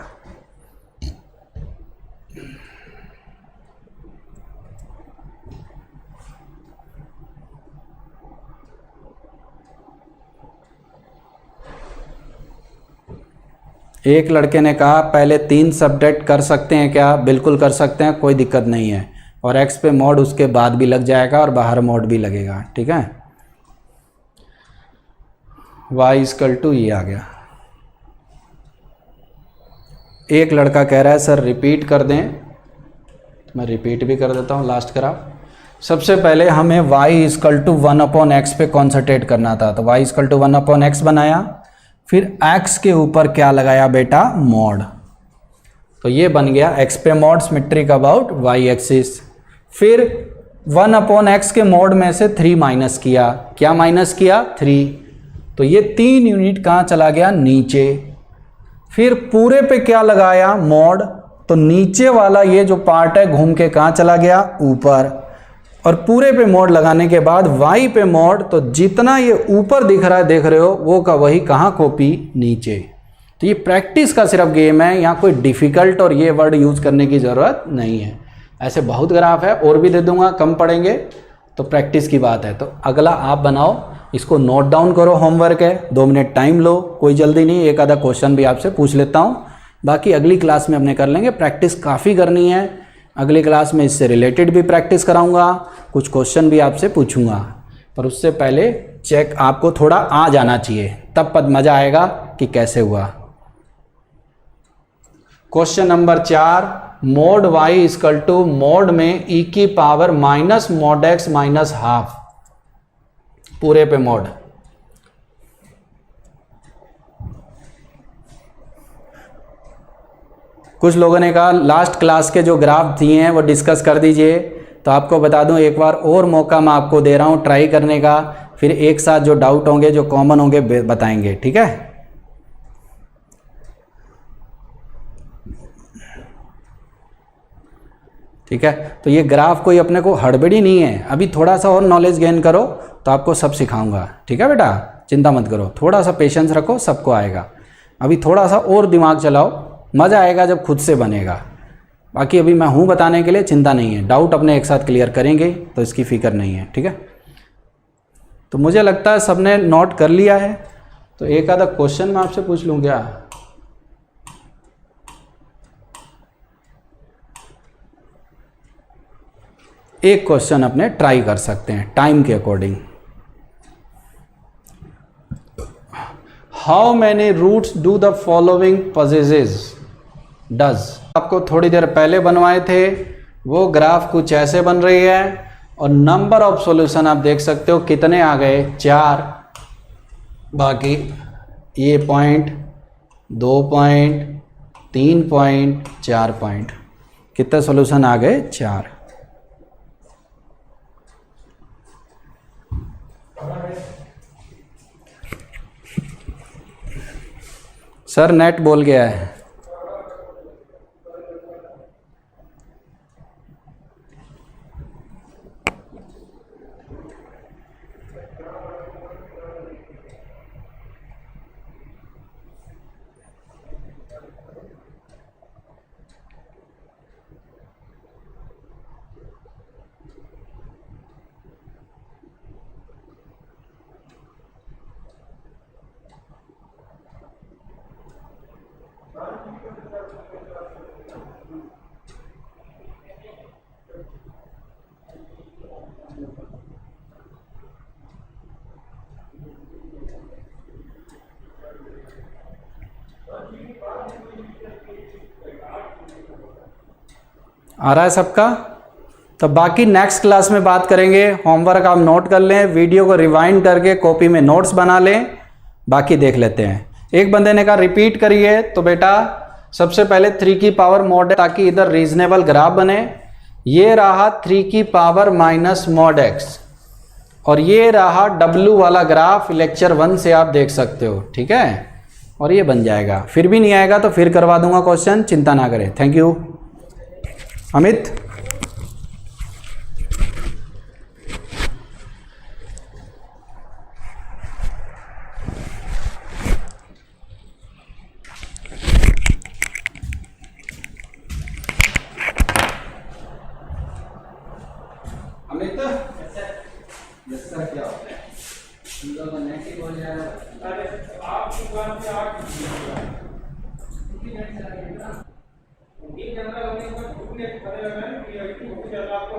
एक लड़के ने कहा पहले 3 सब्जेक्ट कर सकते हैं क्या, बिल्कुल कर सकते हैं, कोई दिक्कत नहीं है। और x पे मोड उसके बाद भी लग जाएगा और बाहर मोड भी लगेगा, ठीक है। y ये आ गया। एक लड़का कह रहा है सर रिपीट कर दें, मैं रिपीट भी कर देता हूँ लास्ट ग्राफ। सबसे पहले हमें y 1/x पे कॉन्सेंट्रेट करना था, तो y 1/x बनाया, फिर x के ऊपर क्या लगाया बेटा, मोड। तो ये बन गया x पे mode symmetric about y axis. फिर 1/x के मोड में से 3 माइनस किया, क्या माइनस किया, 3। तो ये 3 यूनिट कहाँ चला गया, नीचे। फिर पूरे पे क्या लगाया, मोड, तो नीचे वाला ये जो पार्ट है घूम के कहाँ चला गया, ऊपर। और पूरे पे मोड लगाने के बाद y पे मोड, तो जितना ये ऊपर दिख रहा है देख रहे हो, वो का वही कहाँ कॉपी, नीचे। तो ये प्रैक्टिस का सिर्फ गेम है, यहाँ कोई डिफ़िकल्ट और ये वर्ड यूज़ करने की ज़रूरत नहीं है। ऐसे बहुत ग्राफ है, और भी दे दूंगा, कम पढ़ेंगे तो प्रैक्टिस की बात है। तो अगला आप बनाओ, इसको नोट डाउन करो, होमवर्क है, 2 मिनट टाइम लो, कोई जल्दी नहीं, एक आधा क्वेश्चन भी आपसे पूछ लेता हूँ, बाकी अगली क्लास में अपने कर लेंगे। प्रैक्टिस काफ़ी करनी है, अगली क्लास में इससे रिलेटेड भी प्रैक्टिस कराऊंगा, कुछ क्वेश्चन भी आपसे पूछूंगा, पर उससे पहले चेक आपको थोड़ा आ जाना चाहिए, तब पद मज़ा आएगा कि कैसे हुआ। Question number 4, mod y equal to mod में e की power minus mod x minus half, पूरे पे मोड। कुछ लोगों ने कहा लास्ट क्लास के जो ग्राफ दिए हैं वो डिस्कस कर दीजिए, तो आपको बता दूं एक बार और मौका मैं आपको दे रहा हूं ट्राई करने का, फिर एक साथ जो डाउट होंगे, जो कॉमन होंगे बताएंगे, ठीक है। ठीक है, तो ये ग्राफ कोई अपने को हड़बड़ी नहीं है, अभी थोड़ा सा और नॉलेज गेन करो तो आपको सब सिखाऊंगा, ठीक है बेटा, चिंता मत करो, थोड़ा सा पेशेंस रखो, सबको आएगा। अभी थोड़ा सा और दिमाग चलाओ, मज़ा आएगा जब खुद से बनेगा। बाकी अभी मैं हूँ बताने के लिए, चिंता नहीं है, डाउट अपने एक साथ क्लियर करेंगे तो इसकी फिक्र नहीं है, ठीक है। तो मुझे लगता है सबने नोट कर लिया है, तो एक आधा क्वेश्चन मैं आपसे पूछ लूँ क्या? एक क्वेश्चन अपने ट्राई कर सकते हैं टाइम के according. How many roots do the following passages does. आपको थोड़ी देर पहले बनवाए थे, वो ग्राफ कुछ ऐसे बन रही है, और नंबर ऑफ सॉल्यूशन आप देख सकते हो कितने आ गए, 4, बाकी ये पॉइंट, 2 पॉइंट, 3 पॉइंट, 4 पॉइंट, कितने सॉल्यूशन आ गए, 4। सर नेट बोल गया है। आ रहा है सबका? तो बाकी नेक्स्ट क्लास में बात करेंगे। होमवर्क आप नोट कर लें, वीडियो को रिवाइंड करके कॉपी में नोट्स बना लें, बाकी देख लेते हैं। एक बंदे ने कहा रिपीट करिए, तो बेटा सबसे पहले 3 की पावर मॉड, ताकि इधर रीजनेबल ग्राफ बने। ये रहा 3 की पावर माइनस मॉड एक्स, और ये रहा W वाला ग्राफ, लेक्चर 1 से आप देख सकते हो, ठीक है। और ये बन जाएगा। फिर भी नहीं आएगा तो फिर करवा दूंगा क्वेश्चन, चिंता ना करें। Thank you Amit. Amit yes sir, क्या होता है? हम लोग नेगेटिव हो जाएगा। अरे आप दुकान पे आके कैमरा लगने के बाद खड़े लगा है कि आपको